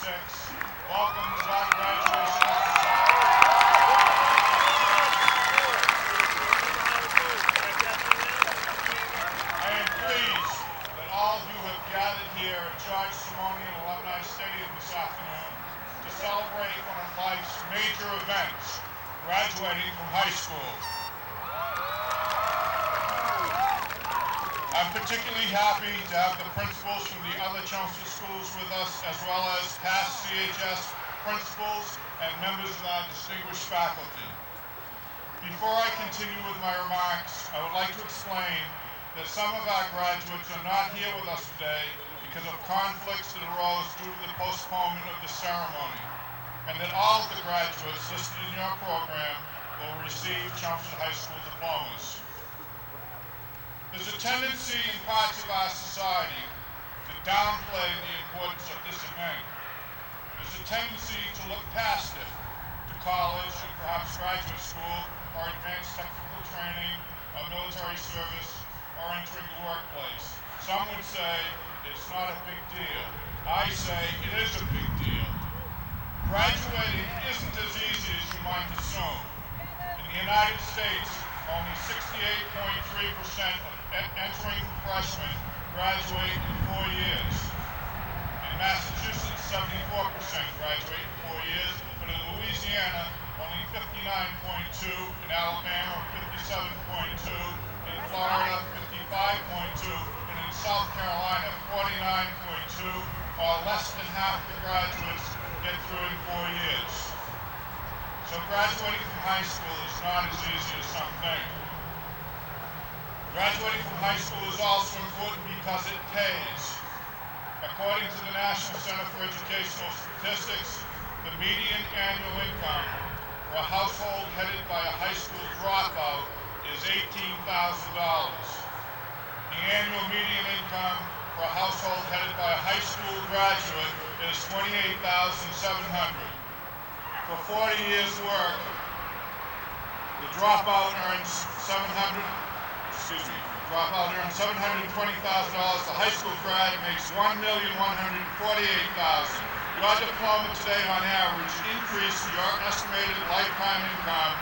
Welcome to our graduation exercise. I am pleased that all of you have gathered here at George Simonian Alumni Stadium this afternoon to celebrate one of life's major events, graduating from high school. I'm particularly happy to have the principals from the other Chelmsford schools with us, as well as past CHS principals and members of our distinguished faculty. Before I continue with my remarks, I would like to explain that some of our graduates are not here with us today because of conflicts that arose due to the postponement of the ceremony, and that all of the graduates listed in your program will receive Chelmsford High School diplomas. There's a tendency in parts of our society to downplay the importance of this event. There's a tendency to look past it, to college and perhaps graduate school, or advanced technical training, or military service, or entering the workplace. Some would say it's not a big deal. I say it is a big deal. Graduating isn't as easy as you might assume. In the United States, only 68.3% of entering freshmen graduate in 4 years. In Massachusetts, 74% graduate in 4 years, but in Louisiana, only 59.2%, in Alabama, 57.2%, in Florida, 55.2%, and in South Carolina, 49.2%, or less than half the graduates get through in 4 years. So graduating from high school is not as easy as some think. Graduating from high school is also important because it pays. According to the National Center for Educational Statistics, the median annual income for a household headed by a high school dropout is $18,000. The annual median income for a household headed by a high school graduate is $28,700. For 40 years' work, the dropout earns $720,000. The high school grad makes $1,148,000. Your diploma today, on average, increased your estimated lifetime income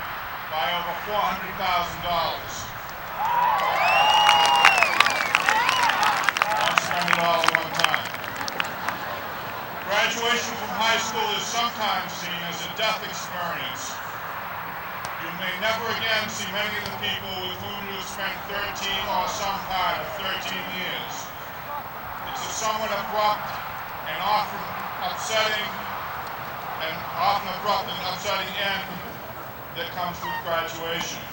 by over $400,000. Don't spend it all at one time. Graduation from high school is sometimes seen as a death experience. You may never again see many of the people with whom you have spent 13 or some part of 13 years. It's a somewhat abrupt and often upsetting end that comes with graduation.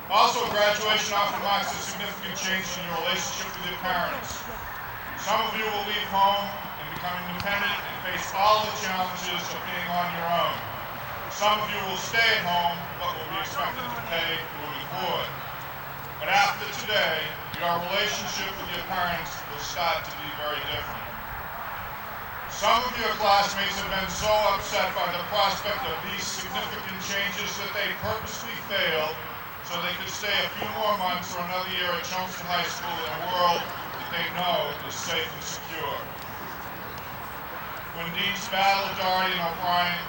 Also, graduation often marks a significant change in your relationship with your parents. Some of you will leave home and become independent and face all the challenges of being on your own. Some of you will stay at home, but will be expected to pay moving forward. But after today, your relationship with your parents will start to be very different. Some of your classmates have been so upset by the prospect of these significant changes that they purposely failed so they could stay a few more months or another year at Chelmsford High School in a world that they know is safe and secure. When Deans Battle, Doherty, and O'Brien,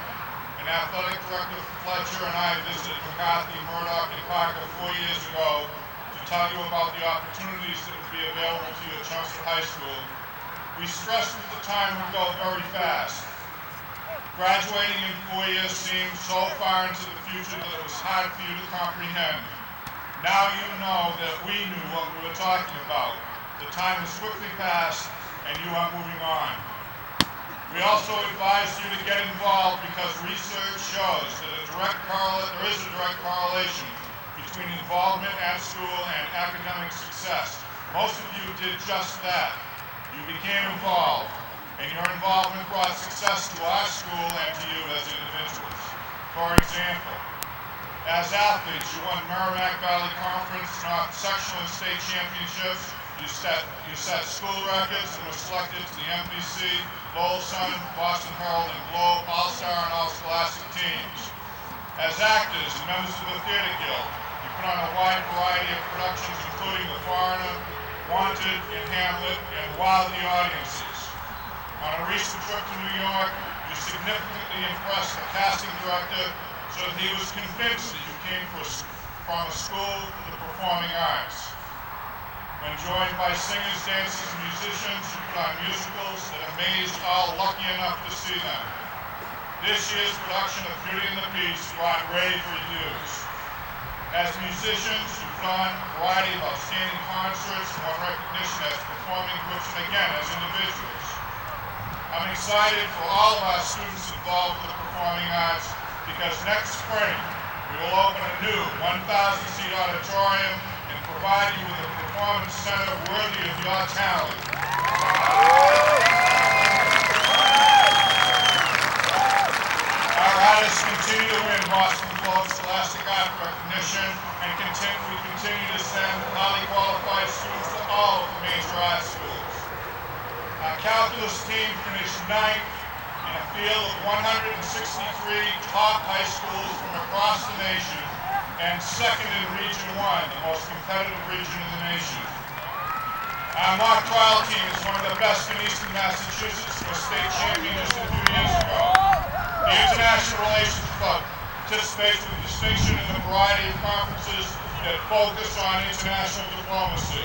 and Athletic Director Fletcher and I visited McCarthy, Murdoch, and Parker 4 years ago to tell you about the opportunities that would be available to you at Chelmsford High School, we stressed that the time would go very fast. Graduating in 4 years seemed so far into the future that it was hard for you to comprehend. Now you know that we knew what we were talking about. The time has quickly passed, and you are moving on. We also advise you to get involved because research shows that there is a direct correlation between involvement at school and academic success. Most of you did just that. You became involved, and your involvement brought success to our school and to you as individuals. For example, as athletes, you won Merrimack Valley Conference, North Sectional and State Championships. You set school records and were selected to the MVC, Lowell Sun, Boston Herald, and Globe All-Star and All-Scholastic teams. As actors and members of the Theater Guild, you put on a wide variety of productions, including The Foreigner, Wanted, and Hamlet, and wowed the audiences. On a recent trip to New York, you significantly impressed the casting director so that he was convinced that you came from a school for the performing arts. When joined by singers, dancers, and musicians, you put on musicals that amazed all lucky enough to see them. This year's production of Beauty and the Beast brought rave reviews. As musicians, you put on a variety of outstanding concerts and won recognition as performing groups and again as individuals. I'm excited for all of our students involved with the performing arts because next spring we will open a new 1,000-seat auditorium and provide you with a performance center worthy of your talent. Our artists continue to win Boston Globe Scholastic Art recognition and we continue to send highly qualified students to all of the major art schools. Our calculus team finished 9th in a field of 163 top high schools from across the nation and 2nd in Region 1, the most competitive region in the nation. Our mock trial team is one of the best in Eastern Massachusetts, was state champion just a few years ago. The International Relations Club participates with distinction in a variety of conferences that focus on international diplomacy.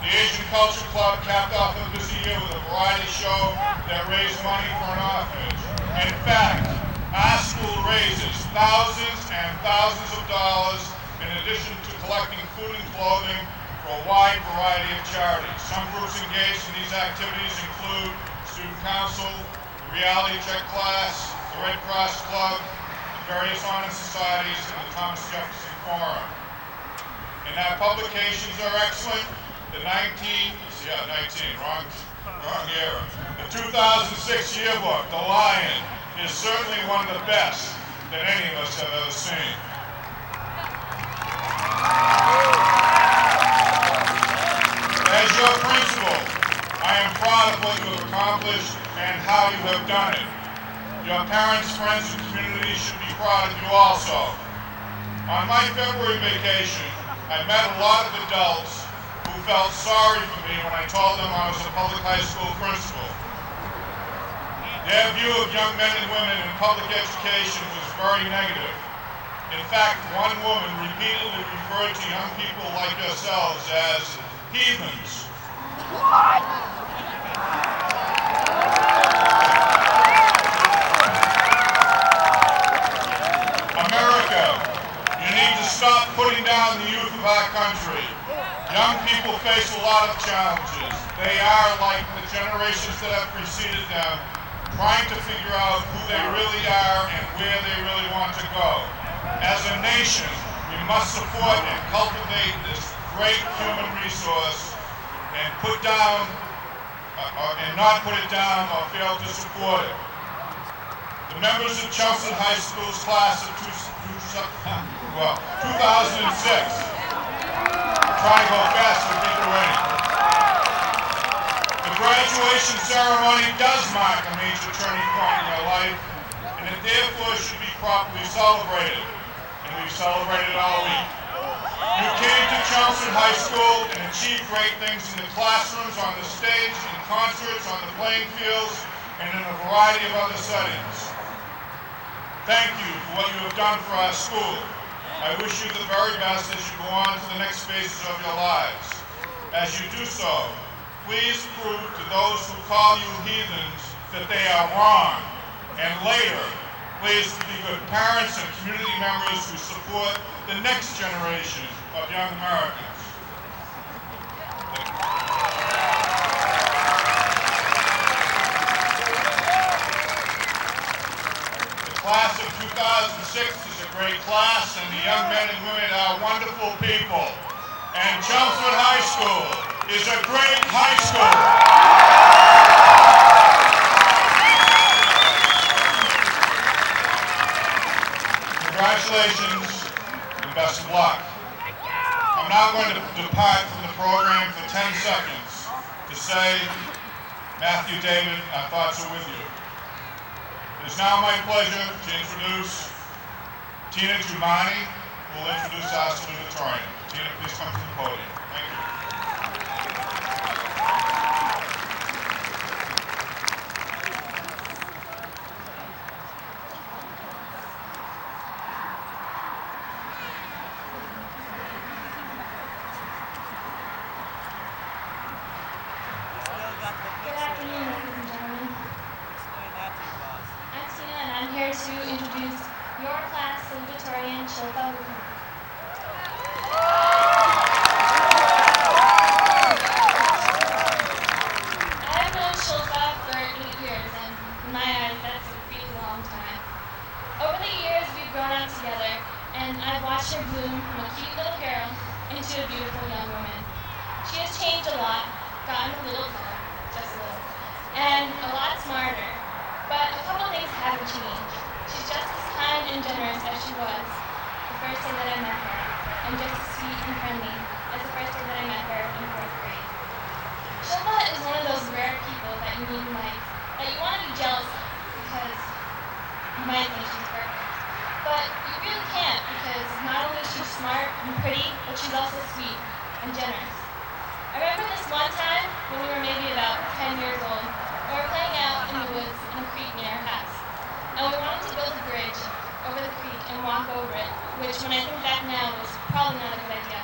The Asian Culture Club capped off a busy year with a variety show that raised money for an orphanage. In fact, our school raises thousands and thousands of dollars in addition to collecting food and clothing for a wide variety of charities. Some groups engaged in these activities include Student Council, the Reality Check Class, the Red Cross Club, the various honor societies, and the Thomas Jefferson Forum. And our publications are excellent. The 2006 yearbook, The Lion, is certainly one of the best that any of us have ever seen. As your principal, I am proud of what you have accomplished and how you have done it. Your parents, friends, and community should be proud of you also. On my February vacation, I met a lot of adults who felt sorry for me when I told them I was a public high school principal. Their view of young men and women in public education was very negative. In fact, one woman repeatedly referred to young people like yourselves as heathens. What? America, you need to stop putting down the youth of our country. Young people face a lot of challenges. They are, like the generations that have preceded them, trying to figure out who they really are and where they really want to go. As a nation, we must support and cultivate this great human resource and not put it down or fail to support it. The members of Chelmsford High School's class of 2006, try to go fast to get away. The graduation ceremony does mark a major turning point in your life, and it therefore should be properly celebrated. And we've celebrated all week. You came to Chelmsford High School and achieved great things in the classrooms, on the stage, in concerts, on the playing fields, and in a variety of other settings. Thank you for what you have done for our school. I wish you the very best as you go on to the next phases of your lives. As you do so, please prove to those who call you heathens that they are wrong. And later, please be good parents and community members who support the next generation of young Americans. The class of 2006 is a great class, and the young men and women are wonderful people. And Chelmsford High School is a great high school. Congratulations and best of luck. I'm now going to depart from the program for 10 seconds to say, Matthew, David, our thoughts are with you. It is now my pleasure to introduce Tina Giumani, who will introduce our salutatorian. Tina, please come to the podium. Thank you. to introduce your class salutatorian, Shilpa Hukam. I've known Shilpa for 8 years, and in my eyes, that's a really long time. Over the years, we've grown up together, and I've watched her bloom from a cute little girl into a beautiful young woman. She has changed a lot, gotten a little taller, just a little, and a lot smarter. But a couple things haven't changed. She's just as kind and generous as she was the first day that I met her, and just as sweet and friendly as the first day that I met her in 4th grade. Shilpa is one of those rare people that you meet in life that you want to be jealous of because you might think she's perfect. But you really can't, because not only is she smart and pretty, but she's also sweet and generous. I remember this one time when we were maybe about 10 years old. We were playing out in the woods in a creek near our house. And we wanted to build a bridge over the creek and walk over it, which when I think back now was probably not a good idea.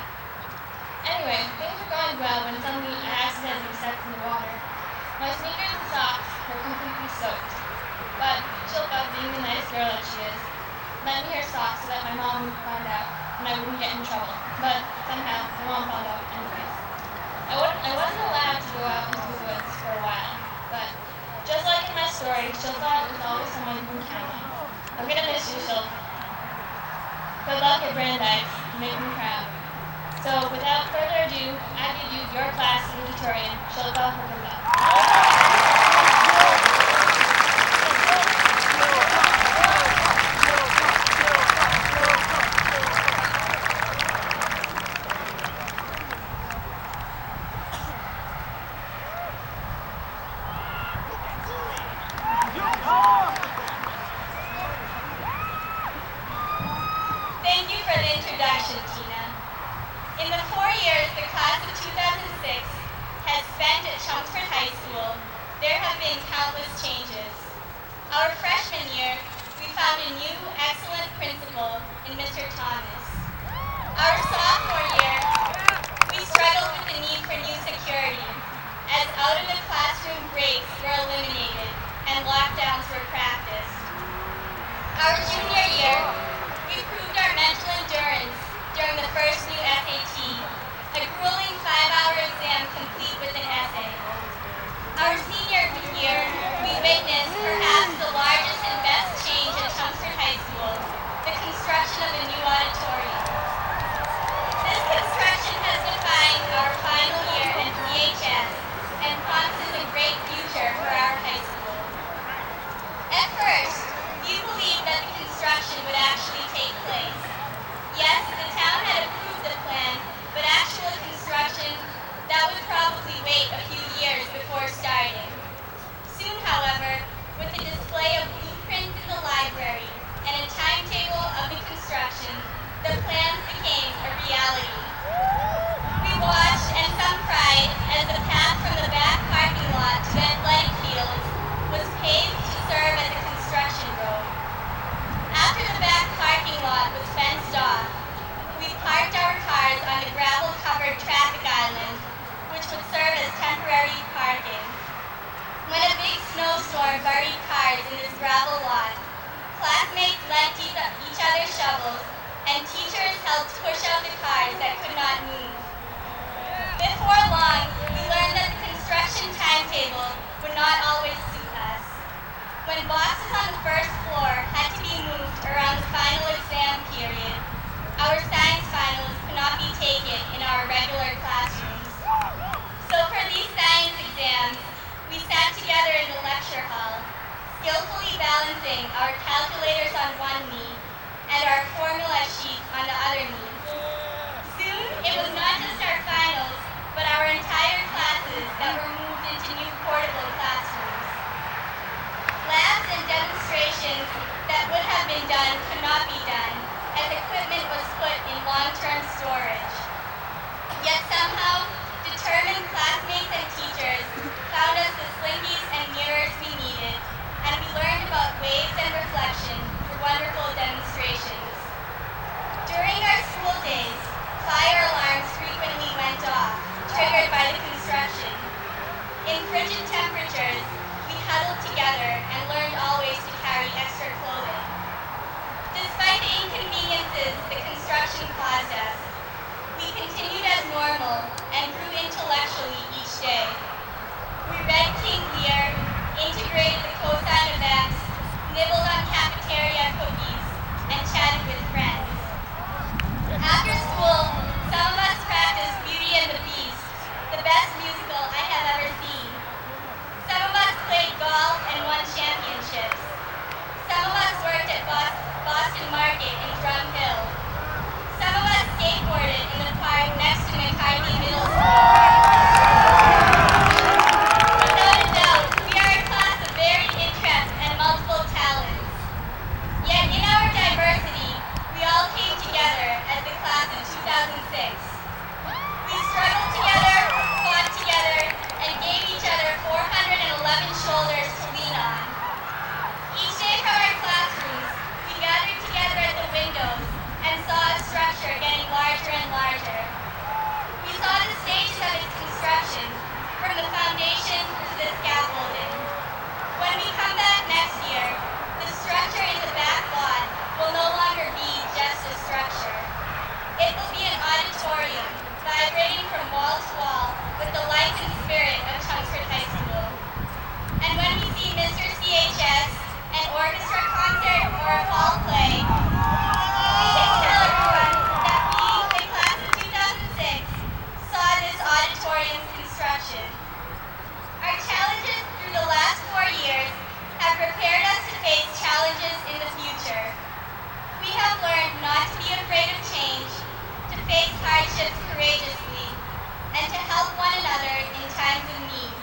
Anyway, things were going well when suddenly I accidentally stepped in the water. My sneakers and socks were completely soaked. But Shilpa, being the nice girl that she is, lent me her socks so that my mom wouldn't find out and I wouldn't get in trouble. But somehow, my mom found out anyways. I wasn't allowed to go out into the woods for a while, but just like in my story, Shilpa was always someone you can count on. I'm gonna miss you, Shilpa. Good luck at Brandeis. You make me proud. So without further ado, I give you your class salutatorian, Shilpa Hukam. Thank you for the introduction, Tina. In the 4 years the class of 2006 has spent at Chelmsford High School, there have been countless changes. Our freshman year, we found a new, excellent principal in Mr. Thomas. Our sophomore year, we struggled with the need for new security, as out-of-the-classroom breaks were eliminated and lockdowns were practiced. Our junior year, we proved our mental endurance during the first new SAT, a grueling 5-hour exam complete with an essay. Our senior year, we witnessed perhaps the largest and best change at Chelmsford High School, the construction of a new auditorium. This construction has defined our final year at CHS and promises a great future for our high school. At first, we believed that the construction would actually take place. Yes, the town had approved the plan, but actual construction, that would probably wait a few years before starting. Soon, however, with the display of blueprints in the library and a timetable of the construction, the plans became a reality. We watched and some pride as the path from the back parking lot to the athletic fields was paved to serve as a construction road. After the back parking lot was fenced off, we parked our cars on a gravel-covered traffic island, which would serve as temporary parking. When a big snowstorm buried cars in this gravel lot, classmates lent each other shovels, and teachers helped push out the cars that could not move. Before long, we learned that the construction timetable would not always suit us. When boxes on the first floor had to be moved around the final exam period, our science finals could not be taken in our regular classrooms. So for these science exams, we sat together in the lecture hall, skillfully balancing our calculators on one knee and our formula sheets on the other knee. Soon, it was not just our finals, but our entire classes that were moved into new portable classrooms. Labs and demonstrations that would have been done could not be done, as equipment was put in long-term storage. Yet somehow, determined classmates and teachers found us the slinkies and mirrors we needed, and we learned about waves and reflection through wonderful demonstrations. During our school days, fire alarms frequently went off, triggered by the construction. In frigid temperatures, we huddled together and learned always to carry extra clothing. Mr. CHS, an orchestra concert, or a fall play, we can tell everyone that we, the class of 2006, saw this auditorium's construction. Our challenges through the last 4 years have prepared us to face challenges in the future. We have learned not to be afraid of change, to face hardships courageously, and to help one another in times of need.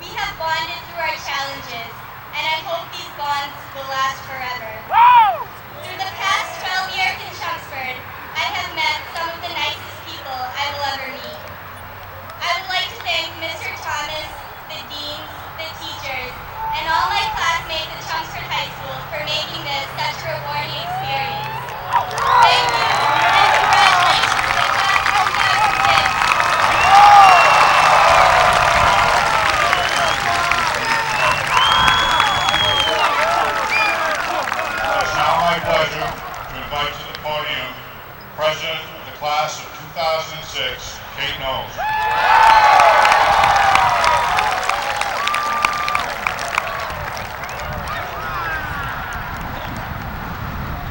We have bonded through our challenges, and I hope these bonds will last forever. Through the past 12 years in Chelmsford, I have met some of the nicest people I will ever meet. I would like to thank Mr. Thomas, the deans, the teachers, and all my classmates at Chelmsford High School for making this such a rewarding experience. Thank you, and congratulations to the class of 2006. It is now my pleasure to invite to the podium President of the class of 2006, Kate Knowles.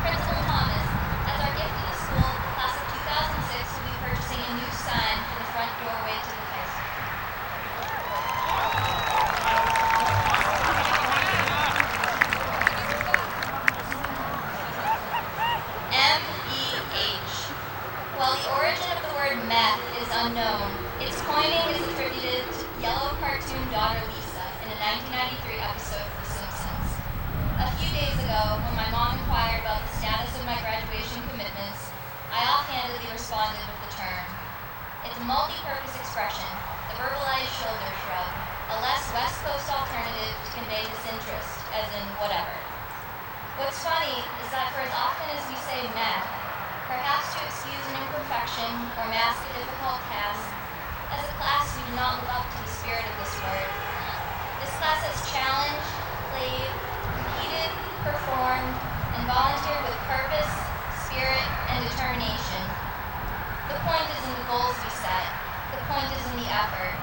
Principal Thomas, as our gift to the school, the class of 2006 will be purchasing a new sign for the front doorway to the high school. MEH. While the origin of the word meth is unknown, its coining is attributed to yellow cartoon daughter Lisa in a 1993 episode of The Simpsons. A few days ago, when my mom inquired about the status of my graduation commitments, I offhandedly responded with the term. It's a multi-purpose expression, the verbalized shoulder shrug, a less West Coast alternative to convey disinterest, as in whatever. What's funny is that for as often as we say meth, perhaps to excuse an imperfection or mask a difficult task, as a class we do not live up to the spirit of this word. This class has challenged, played, competed, performed, and volunteered with purpose, spirit, and determination. The point is in the goals we set. The point is in the effort.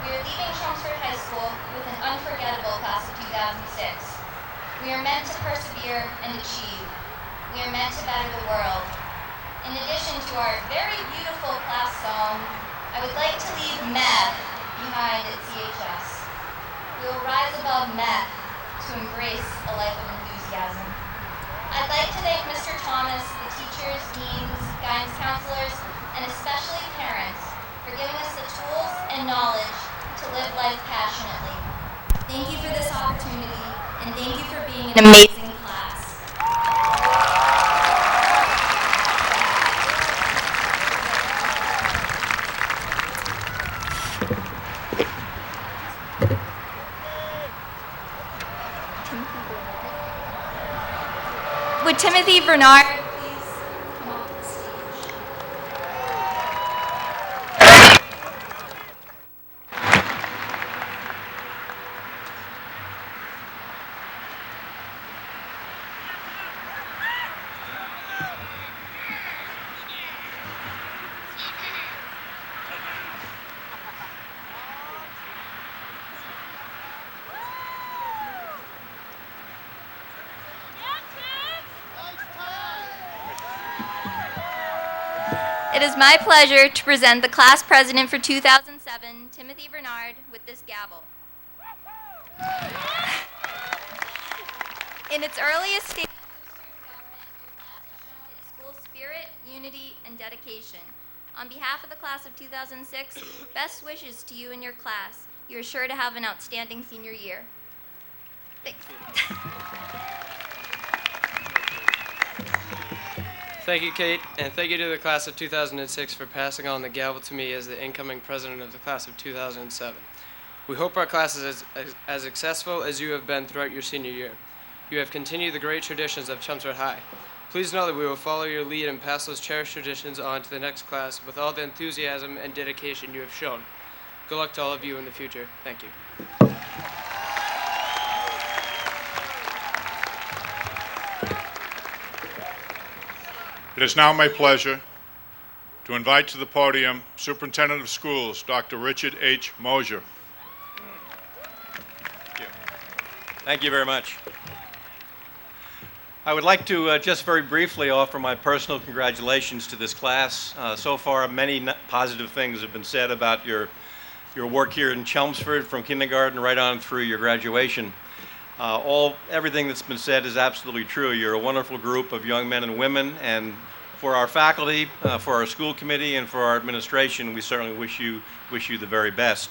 We are leaving Chelmsford High School with an unforgettable class of 2006. We are meant to persevere and achieve. We are meant to better the world. In addition to our very beautiful class song, I would like to leave meth behind at CHS. We will rise above meth to embrace a life of enthusiasm. I'd like to thank Mr. Thomas, the teachers, deans, guidance counselors, and especially parents for giving us the tools and knowledge to live life passionately. Thank you for this opportunity, and thank you for being an amazing class. Would Timothy Bernard please come off the stage? It is my pleasure to present the class president for 2007, Timothy Bernard, with this gavel. In its earliest stages of student government, your class has shown its school spirit, unity, and dedication. On behalf of the class of 2006, best wishes to you and your class. You are sure to have an outstanding senior year. Thanks. Thank you, Kate, and thank you to the class of 2006 for passing on the gavel to me as the incoming president of the class of 2007. We hope our class is as successful as you have been throughout your senior year. You have continued the great traditions of Chelmsford High. Please know that we will follow your lead and pass those cherished traditions on to the next class with all the enthusiasm and dedication you have shown. Good luck to all of you in the future. Thank you. It is now my pleasure to invite to the podium Superintendent of Schools, Dr. Richard H. Mosier. Thank you. Thank you very much. I would like to just very briefly offer my personal congratulations to this class. So far, many positive things have been said about your work here in Chelmsford, from kindergarten right on through your graduation. Everything that's been said is absolutely true. You're a wonderful group of young men and women, and for our faculty, for our school committee, and for our administration, we certainly wish you the very best.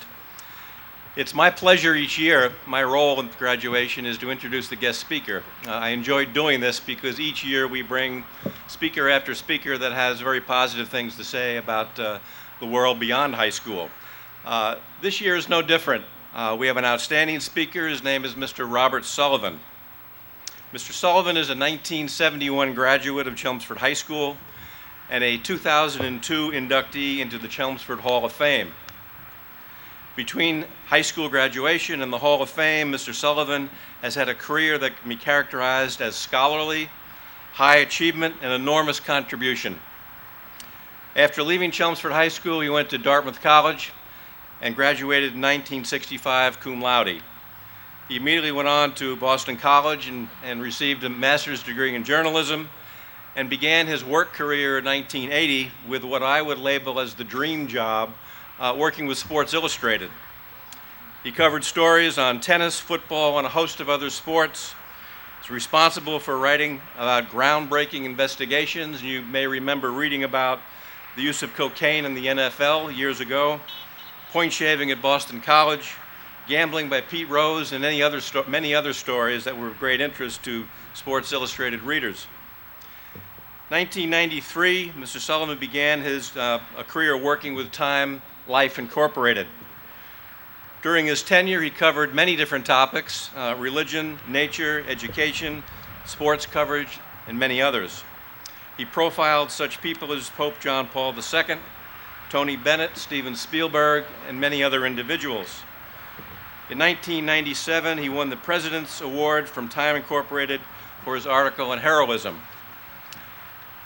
It's my pleasure each year. My role in graduation is to introduce the guest speaker. I enjoy doing this because each year we bring speaker after speaker that has very positive things to say about the world beyond high school. This year is no different. We have an outstanding speaker. His name is Mr. Robert Sullivan. Mr. Sullivan is a 1971 graduate of Chelmsford High School and a 2002 inductee into the Chelmsford Hall of Fame. Between high school graduation and the Hall of Fame, Mr. Sullivan has had a career that can be characterized as scholarly, high achievement, and enormous contribution. After leaving Chelmsford High School, he went to Dartmouth College and graduated in 1965 cum laude. He immediately went on to Boston College and received a master's degree in journalism and began his work career in 1980 with what I would label as the dream job, working with Sports Illustrated. He covered stories on tennis, football, and a host of other sports. He's responsible for writing about groundbreaking investigations. You may remember reading about the use of cocaine in the NFL years ago, point shaving at Boston College, gambling by Pete Rose, and many other stories that were of great interest to Sports Illustrated readers. 1993, Mr. Sullivan began his a career working with Time Life Incorporated. During his tenure, he covered many different topics: religion, nature, education, sports coverage, and many others. He profiled such people as Pope John Paul II, Tony Bennett, Steven Spielberg, and many other individuals. In 1997, he won the President's Award from Time Incorporated for his article on heroism.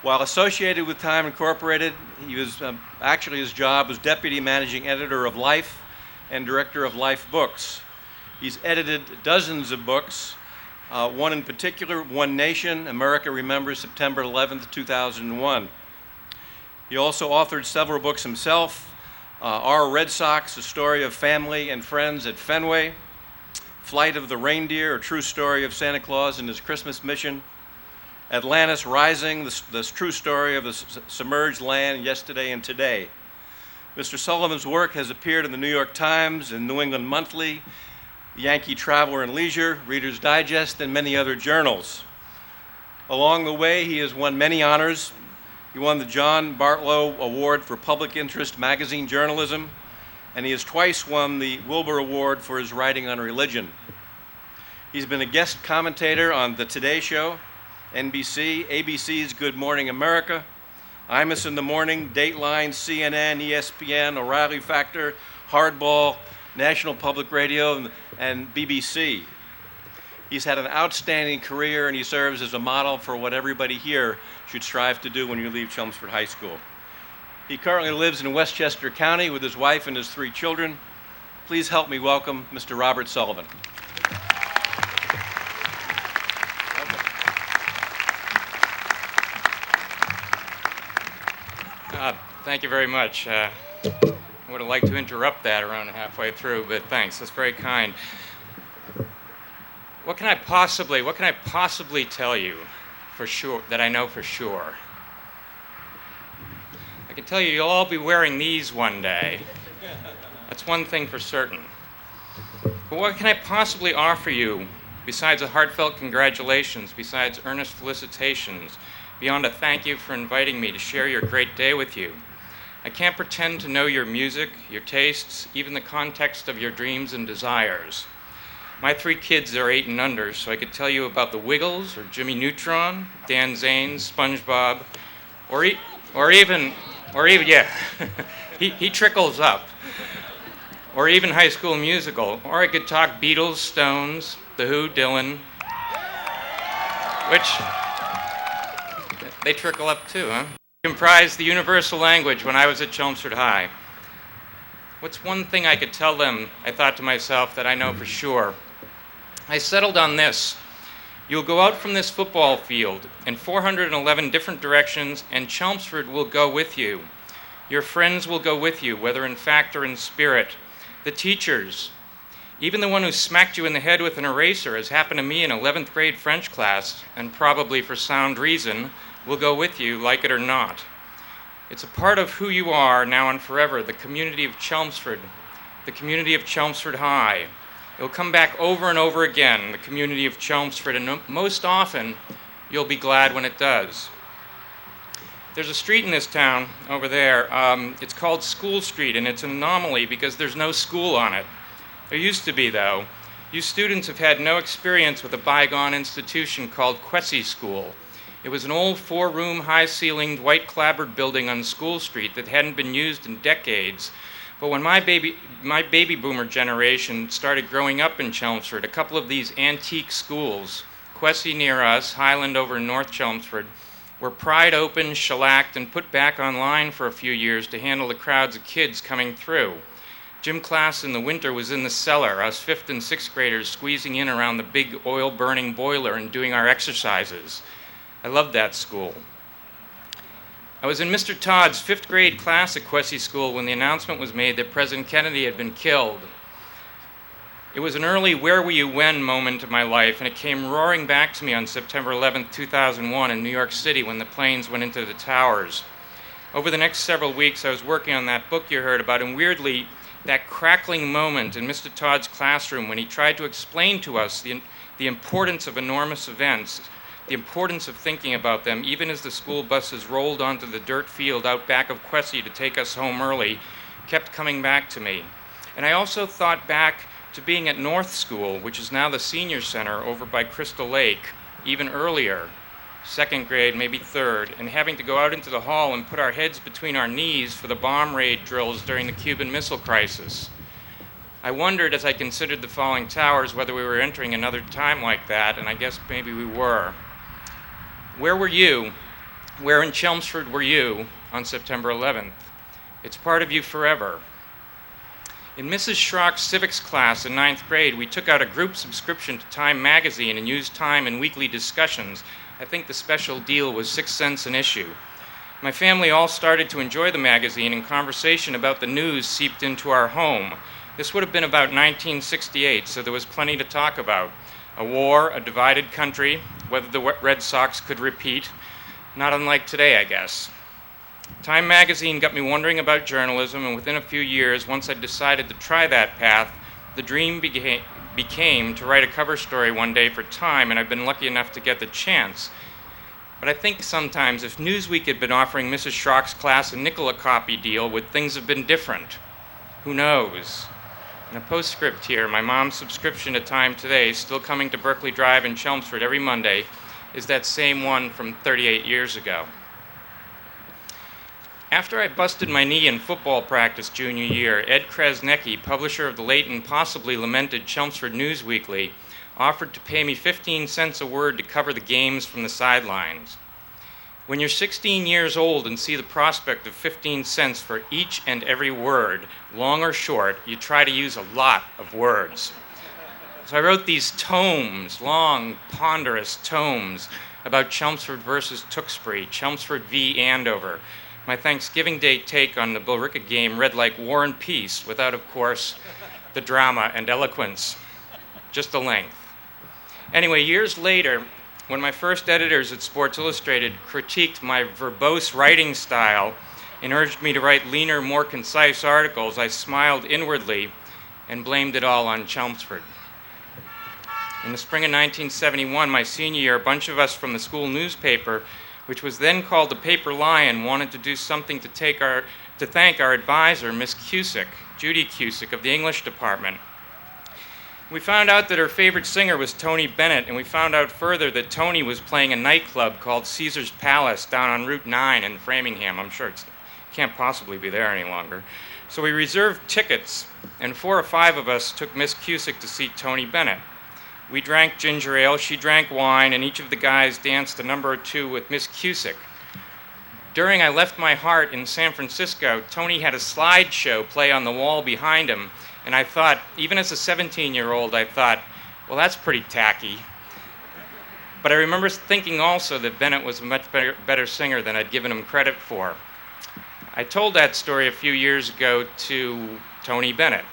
While associated with Time Incorporated, he was actually his job was Deputy Managing Editor of Life and Director of Life Books. He's edited dozens of books, one in particular, One Nation, America Remembers September 11th, 2001. He also authored several books himself: Our Red Sox, A Story of Family and Friends at Fenway; Flight of the Reindeer, A True Story of Santa Claus and His Christmas Mission; Atlantis Rising, the true story of the submerged land yesterday and today. Mr. Sullivan's work has appeared in the New York Times and New England Monthly, Yankee Traveler and Leisure, Reader's Digest, and many other journals. Along the way, he has won many honors. He won the John Bartlow Award for Public Interest Magazine Journalism, and he has twice won the Wilbur Award for his writing on religion. He's been a guest commentator on The Today Show, NBC, ABC's Good Morning America, Imus in the Morning, Dateline, CNN, ESPN, O'Reilly Factor, Hardball, National Public Radio, and BBC. He's had an outstanding career, and he serves as a model for what everybody here should strive to do when you leave Chelmsford High School. He currently lives in Westchester County with his wife and his 3 children. Please help me welcome Mr. Robert Sullivan. Thank you very much. I would have liked to interrupt that around halfway through, but thanks. That's very kind. What can I possibly tell you for sure, that I know for sure? I can tell you you'll all be wearing these one day. That's one thing for certain. But what can I possibly offer you besides a heartfelt congratulations, besides earnest felicitations, beyond a thank you for inviting me to share your great day with you? I can't pretend to know your music, your tastes, even the context of your dreams and desires. My 3 kids are 8 and under, so I could tell you about the Wiggles, or Jimmy Neutron, Dan Zanes, SpongeBob, or even, yeah, he trickles up, or even High School Musical, or I could talk Beatles, Stones, The Who, Dylan, which they trickle up too, huh? Comprised the universal language when I was at Chelmsford High. What's one thing I could tell them, I thought to myself, that I know for sure? I settled on this. You'll go out from this football field in 411 different directions, and Chelmsford will go with you. Your friends will go with you, whether in fact or in spirit. The teachers, even the one who smacked you in the head with an eraser, as happened to me in 11th grade French class, and probably for sound reason, will go with you, like it or not. It's a part of who you are now and forever, the community of Chelmsford, the community of Chelmsford High. It'll come back over and over again, the community of Chelmsford, and most often, you'll be glad when it does. There's a street in this town over there. It's called School Street, and it's an anomaly because there's no school on it. There used to be, though. You students have had no experience with a bygone institution called Quessy School. It was an old 4-room, high-ceilinged, white-clapboard building on School Street that hadn't been used in decades. But when my baby boomer generation started growing up in Chelmsford, a couple of these antique schools, Quessy near us, Highland over in North Chelmsford, were pried open, shellacked, and put back online for a few years to handle the crowds of kids coming through. Gym class in the winter was in the cellar, us 5th and 6th graders squeezing in around the big oil-burning boiler and doing our exercises. I loved that school. I was in Mr. Todd's 5th grade class at Quessy School when the announcement was made that President Kennedy had been killed. It was an early where were you when moment of my life, and it came roaring back to me on September 11, 2001 in New York City when the planes went into the towers. Over the next several weeks, I was working on that book you heard about, and weirdly, that crackling moment in Mr. Todd's classroom when he tried to explain to us the importance of enormous events, the importance of thinking about them, even as the school buses rolled onto the dirt field out back of Quessy to take us home early, kept coming back to me. And I also thought back to being at North School, which is now the senior center over by Crystal Lake, even earlier, 2nd grade, maybe 3rd, and having to go out into the hall and put our heads between our knees for the bomb raid drills during the Cuban Missile Crisis. I wondered as I considered the falling towers whether we were entering another time like that, and I guess maybe we were. Where were you? Where in Chelmsford were you on September 11th? It's part of you forever. In Mrs. Schrock's civics class in 9th grade, we took out a group subscription to Time magazine and used Time in weekly discussions. I think the special deal was 6 cents an issue. My family all started to enjoy the magazine, and conversation about the news seeped into our home. This would have been about 1968, so there was plenty to talk about. A war, a divided country, whether the Red Sox could repeat. Not unlike today, I guess. Time magazine got me wondering about journalism, and within a few years, once I decided to try that path, the dream became to write a cover story one day for Time, and I've been lucky enough to get the chance. But I think sometimes if Newsweek had been offering Mrs. Schrock's class a nickel a copy deal, would things have been different? Who knows? And a postscript here, my mom's subscription to Time today, still coming to Berkeley Drive in Chelmsford every Monday, is that same one from 38 years ago. After I busted my knee in football practice junior year, Ed Krasnecki, publisher of the late and possibly lamented Chelmsford News Weekly, offered to pay me 15 cents a word to cover the games from the sidelines. When you're 16 years old and see the prospect of 15 cents for each and every word, long or short, you try to use a lot of words. So I wrote these tomes, long, ponderous tomes, about Chelmsford versus Tewksbury, Chelmsford v. Andover. My Thanksgiving Day take on the Billerica game read like War and Peace, without, of course, the drama and eloquence, just the length. Anyway, years later, when my first editors at Sports Illustrated critiqued my verbose writing style and urged me to write leaner, more concise articles, I smiled inwardly and blamed it all on Chelmsford. In the spring of 1971, my senior year, a bunch of us from the school newspaper, which was then called the Paper Lion, wanted to do something to thank our advisor, Miss Cusick, Judy Cusick of the English department. We found out that her favorite singer was Tony Bennett, and we found out further that Tony was playing a nightclub called Caesar's Palace down on Route 9 in Framingham. I'm sure it can't possibly be there any longer. So we reserved tickets, and 4 or 5 of us took Miss Cusick to see Tony Bennett. We drank ginger ale, she drank wine, and each of the guys danced a number or two with Miss Cusick. During I Left My Heart in San Francisco, Tony had a slideshow play on the wall behind him, and I thought, even as a 17-year-old, I thought, well, Well, that's pretty tacky. But I remember thinking also that Bennett was a much better singer than I'd given him credit for. I told that story a few years ago to Tony Bennett.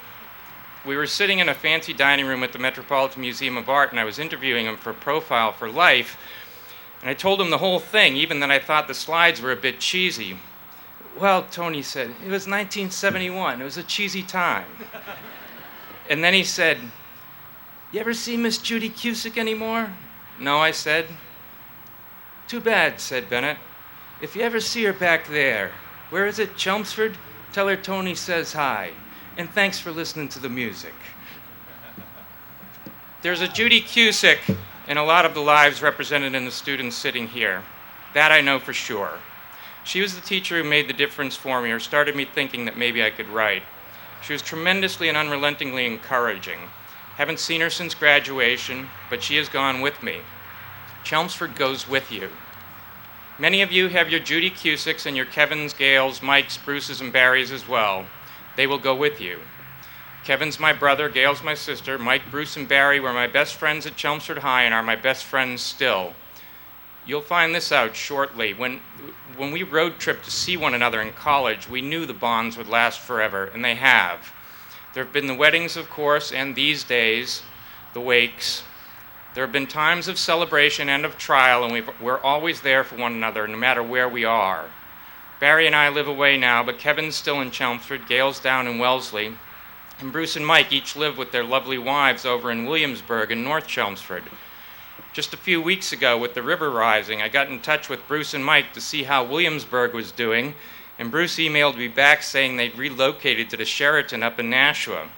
We were sitting in a fancy dining room at the Metropolitan Museum of Art, and I was interviewing him for Profile for Life, and I told him the whole thing, even that I thought the slides were a bit cheesy. Well, Tony said, it was 1971. It was a cheesy time. And then he said, you ever see Miss Judy Cusick anymore? No, I said. Too bad, said Bennett. If you ever see her back there, where is it, Chelmsford? Tell her Tony says hi. And thanks for listening to the music. There's a Judy Cusick in a lot of the lives represented in the students sitting here. That I know for sure. She was the teacher who made the difference for me, or started me thinking that maybe I could write. She was tremendously and unrelentingly encouraging. Haven't seen her since graduation, but she has gone with me. Chelmsford goes with you. Many of you have your Judy Cusicks and your Kevins, Gales, Mikes, Bruces, and Barrys as well. They will go with you. Kevin's my brother, Gail's my sister. Mike, Bruce, and Barry were my best friends at Chelmsford High and are my best friends still. You'll find this out shortly. When we road tripped to see one another in college, we knew the bonds would last forever, and they have. There have been the weddings, of course, and these days, the wakes. There have been times of celebration and of trial, and we're always there for one another, no matter where we are. Barry and I live away now, but Kevin's still in Chelmsford, Gail's down in Wellesley, and Bruce and Mike each live with their lovely wives over in Williamsburg and North Chelmsford. Just a few weeks ago, with the river rising, I got in touch with Bruce and Mike to see how Williamsburg was doing, and Bruce emailed me back saying they'd relocated to the Sheraton up in Nashua.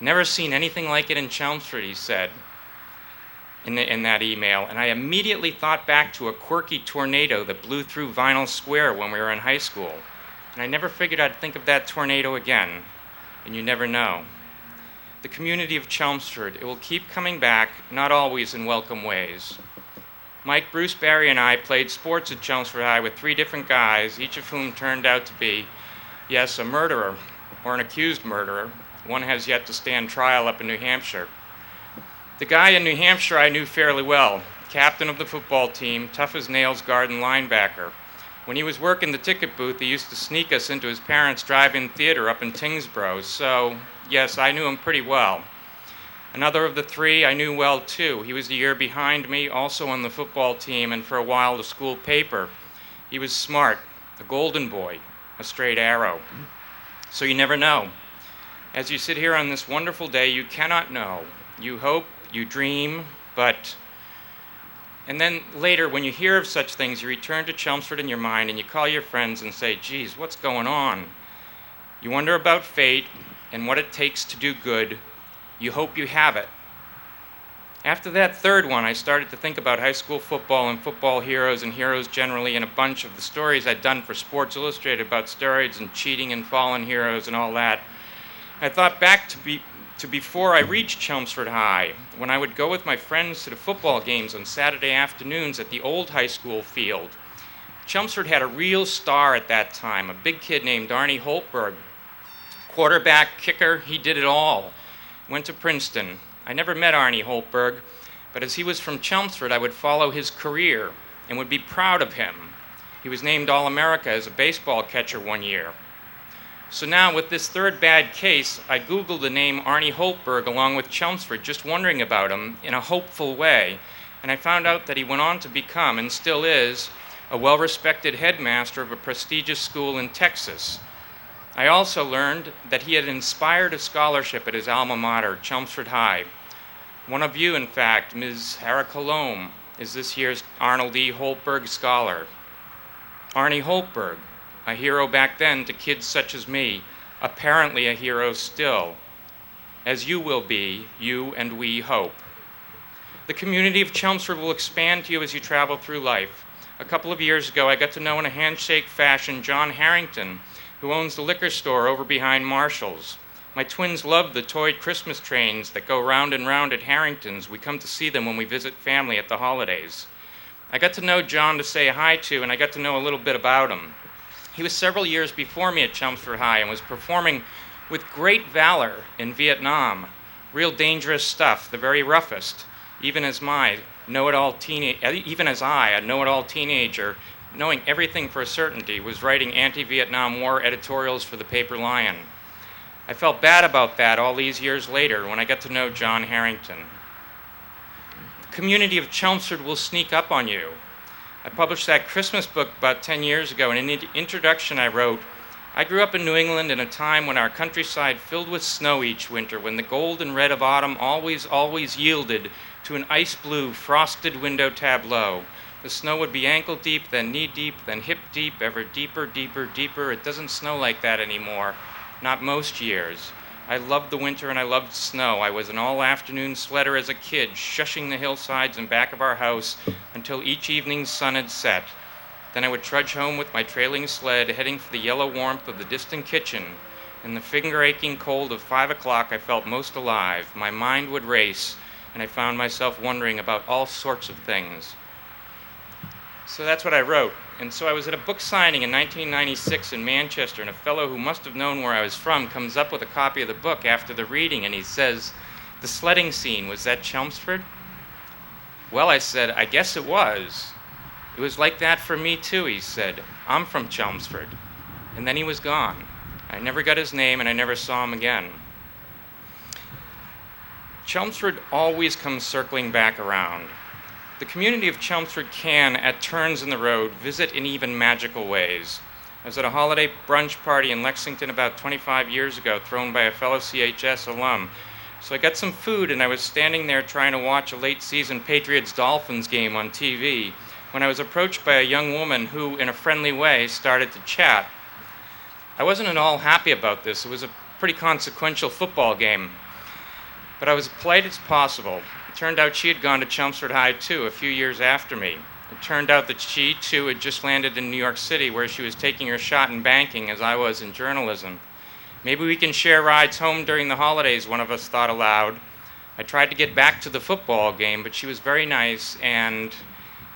Never seen anything like it in Chelmsford, he said in that email, and I immediately thought back to a quirky tornado that blew through Vinyl Square when we were in high school. And I never figured I'd think of that tornado again, and you never know. The community of Chelmsford, it will keep coming back, not always in welcome ways. Mike, Bruce, Barry, and I played sports at Chelmsford High with 3 different guys, each of whom turned out to be, yes, a murderer, or an accused murderer. One has yet to stand trial up in New Hampshire. The guy in New Hampshire I knew fairly well, captain of the football team, tough as nails guard and linebacker. When he was working the ticket booth, he used to sneak us into his parents' drive-in theater up in Tingsboro, so yes, I knew him pretty well. Another of the 3 I knew well too. He was a year behind me, also on the football team, and for a while the school paper. He was smart, a golden boy, a straight arrow. So you never know. As you sit here on this wonderful day, you cannot know. You hope, you dream, but... And then later, when you hear of such things, you return to Chelmsford in your mind and you call your friends and say, geez, what's going on? You wonder about fate and what it takes to do good. You hope you have it. After that 3rd one, I started to think about high school football and football heroes and heroes generally, and a bunch of the stories I'd done for Sports Illustrated about steroids and cheating and fallen heroes and all that. I thought back to before I reached Chelmsford High, when I would go with my friends to the football games on Saturday afternoons at the old high school field. Chelmsford had a real star at that time, a big kid named Arnie Holtberg. Quarterback, kicker, he did it all. Went to Princeton. I never met Arnie Holtberg, but as he was from Chelmsford, I would follow his career and would be proud of him. He was named All-America as a baseball catcher one year. So now, with this 3rd bad case, I Googled the name Arnie Holtberg along with Chelmsford, just wondering about him in a hopeful way. And I found out that he went on to become, and still is, a well-respected headmaster of a prestigious school in Texas. I also learned that he had inspired a scholarship at his alma mater, Chelmsford High. One of you, in fact, Ms. Hara Colomb, is this year's Arnold E. Holtberg Scholar. Arnie Holtberg, a hero back then to kids such as me, apparently a hero still, as you will be, you and we hope. The community of Chelmsford will expand to you as you travel through life. A couple of years ago, I got to know in a handshake fashion John Harrington, who owns the liquor store over behind Marshall's. My twins love the toy Christmas trains that go round and round at Harrington's. We come to see them when we visit family at the holidays. I got to know John to say hi to, and I got to know a little bit about him. He was several years before me at Chelmsford High and was performing with great valor in Vietnam. Real dangerous stuff, the very roughest. even as I, a know-it-all teenager, knowing everything for a certainty, was writing anti-Vietnam War editorials for the paper Lion. I felt bad about that all these years later when I got to know John Harrington. The community of Chelmsford will sneak up on you. I published that Christmas book about 10 years ago, and in the introduction I wrote, I grew up in New England in a time when our countryside filled with snow each winter, when the gold and red of autumn always yielded to an ice blue frosted window tableau. The snow would be ankle deep, then knee deep, then hip deep, ever deeper, deeper, deeper. It doesn't snow like that anymore, not most years. I loved the winter and I loved snow. I was an all-afternoon sledder as a kid, shushing the hillsides and back of our house until each evening's sun had set. Then I would trudge home with my trailing sled, heading for the yellow warmth of the distant kitchen. In the finger-aching cold of 5 o'clock, I felt most alive. My mind would race, and I found myself wondering about all sorts of things. So that's what I wrote. And so I was at a book signing in 1996 in Manchester, and a fellow who must have known where I was from comes up with a copy of the book after the reading, and he says, "The sledding scene, was that Chelmsford?" Well, I said, "I guess it was. It was like that for me too," he said. "I'm from Chelmsford." And then he was gone. I never got his name, and I never saw him again. Chelmsford always comes circling back around. The community of Chelmsford can, at turns in the road, visit in even magical ways. I was at a holiday brunch party in Lexington about 25 years ago, thrown by a fellow CHS alum. So I got some food, and I was standing there trying to watch a late-season Patriots-Dolphins game on TV when I was approached by a young woman who, in a friendly way, started to chat. I wasn't at all happy about this. It was a pretty consequential football game. But I was as polite as possible. It turned out she had gone to Chelmsford High, too, a few years after me. It turned out that she, too, had just landed in New York City, where she was taking her shot in banking, as I was in journalism. Maybe we can share rides home during the holidays, one of us thought aloud. I tried to get back to the football game, but she was very nice, and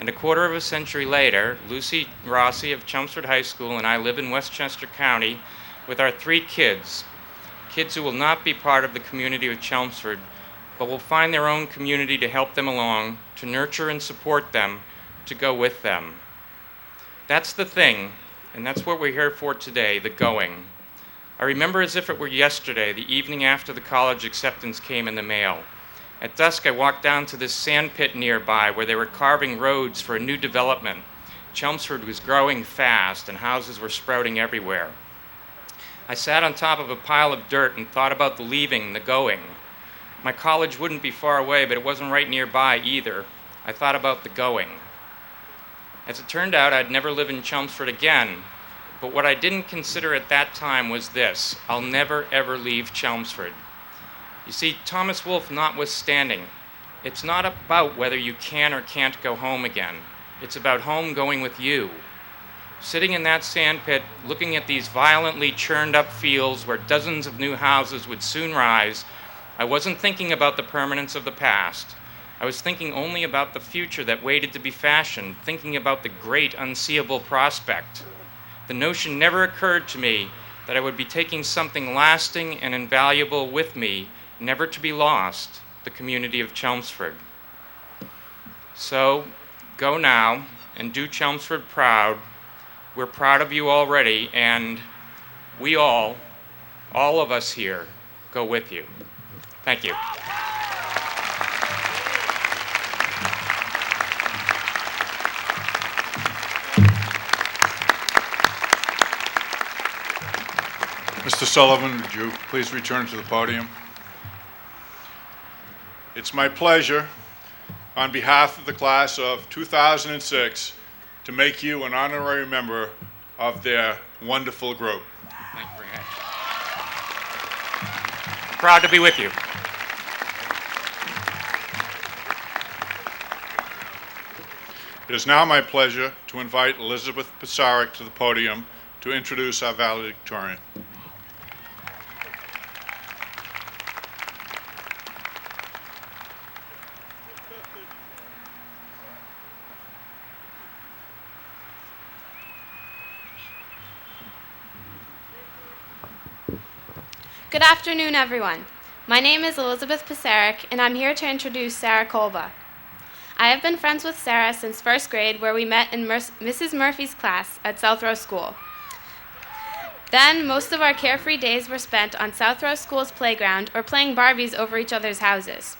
a quarter of a century later, Lucy Rossi of Chelmsford High School and I live in Westchester County with our 3 kids. Kids who will not be part of the community of Chelmsford, but will find their own community to help them along, to nurture and support them, to go with them. That's the thing, and that's what we're here for today, the going. I remember as if it were yesterday, the evening after the college acceptance came in the mail. At dusk, I walked down to this sand pit nearby where they were carving roads for a new development. Chelmsford was growing fast, and houses were sprouting everywhere. I sat on top of a pile of dirt and thought about the leaving, the going. My college wouldn't be far away, but it wasn't right nearby either. I thought about the going. As it turned out, I'd never live in Chelmsford again, but what I didn't consider at that time was this: I'll never, ever leave Chelmsford. You see, Thomas Wolfe notwithstanding, it's not about whether you can or can't go home again. It's about home going with you. Sitting in that sandpit, looking at these violently churned up fields where dozens of new houses would soon rise, I wasn't thinking about the permanence of the past. I was thinking only about the future that waited to be fashioned, thinking about the great unseeable prospect. The notion never occurred to me that I would be taking something lasting and invaluable with me, never to be lost, the community of Chelmsford. So, go now and do Chelmsford proud. We're proud of you already, and we all of us here, go with you. Thank you. Mr. Sullivan, would you please return to the podium? It's my pleasure, on behalf of the class of 2006, to make you an honorary member of their wonderful group. Thank you very much. Proud to be with you. It is now my pleasure to invite Elizabeth Pisaric to the podium to introduce our valedictorian. Good afternoon, everyone. My name is Elizabeth Pisaric, and I'm here to introduce Sarah Kolba. I have been friends with Sarah since first grade, where we met in Mrs. Murphy's class at South Row School. Then, most of our carefree days were spent on South Row School's playground or playing Barbies over each other's houses.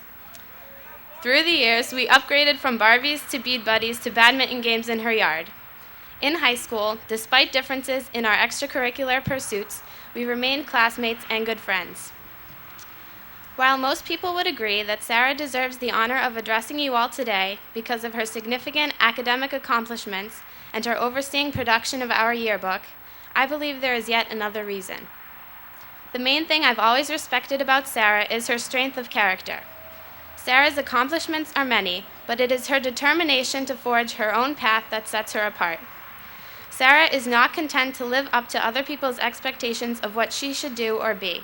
Through the years, we upgraded from Barbies to bead buddies to badminton games in her yard. In high school, despite differences in our extracurricular pursuits, we remained classmates and good friends. While most people would agree that Sarah deserves the honor of addressing you all today because of her significant academic accomplishments and her overseeing production of our yearbook, I believe there is yet another reason. The main thing I've always respected about Sarah is her strength of character. Sarah's accomplishments are many, but it is her determination to forge her own path that sets her apart. Sarah is not content to live up to other people's expectations of what she should do or be.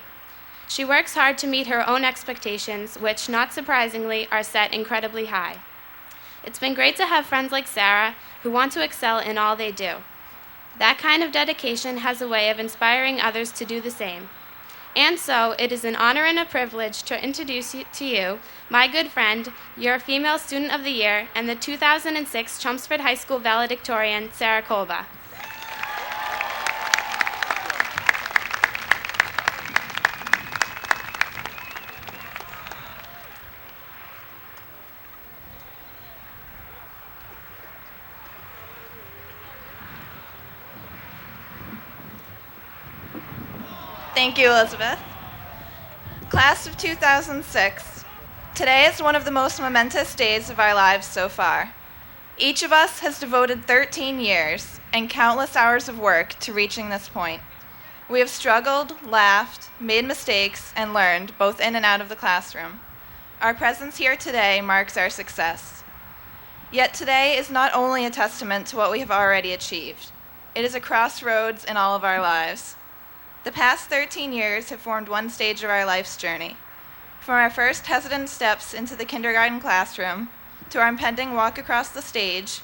She works hard to meet her own expectations, which, not surprisingly, are set incredibly high. It's been great to have friends like Sarah who want to excel in all they do. That kind of dedication has a way of inspiring others to do the same. And so, it is an honor and a privilege to introduce to you my good friend, your Female Student of the Year, and the 2006 Chelmsford High School valedictorian, Sarah Kolba. Thank you, Elizabeth. Class of 2006. Today is one of the most momentous days of our lives so far. Each of us has devoted 13 years and countless hours of work to reaching this point. We have struggled, laughed, made mistakes, and learned both in and out of the classroom. Our presence here today marks our success. Yet today is not only a testament to what we have already achieved. It is a crossroads in all of our lives. The past 13 years have formed one stage of our life's journey. From our first hesitant steps into the kindergarten classroom to our impending walk across the stage,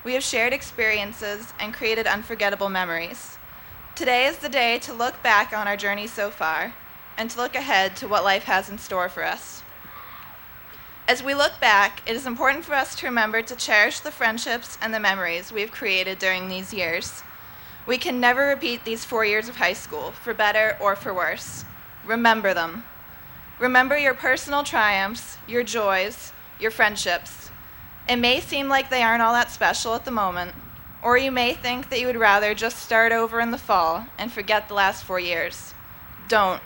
we have shared experiences and created unforgettable memories. Today is the day to look back on our journey so far and to look ahead to what life has in store for us. As we look back, it is important for us to remember to cherish the friendships and the memories we have created during these years. We can never repeat these 4 years of high school, for better or for worse. Remember them. Remember your personal triumphs, your joys, your friendships. It may seem like they aren't all that special at the moment, or you may think that you would rather just start over in the fall and forget the last 4 years. Don't.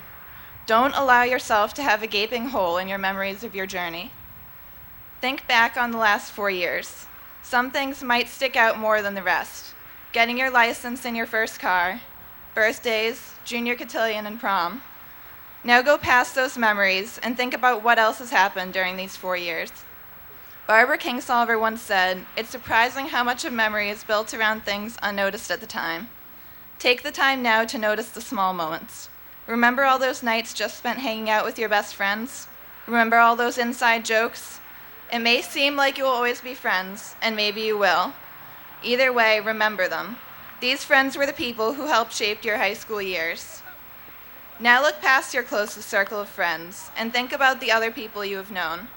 Don't allow yourself to have a gaping hole in your memories of your journey. Think back on the last 4 years. Some things might stick out more than the rest. Getting your license in your first car, birthdays, junior cotillion, and prom. Now go past those memories and think about what else has happened during these 4 years. Barbara Kingsolver once said, "It's surprising how much of memory is built around things unnoticed at the time." Take the time now to notice the small moments. Remember all those nights just spent hanging out with your best friends? Remember all those inside jokes? It may seem like you will always be friends, and maybe you will. Either way, remember them. These friends were the people who helped shape your high school years. Now look past your closest circle of friends and think about the other people you have known.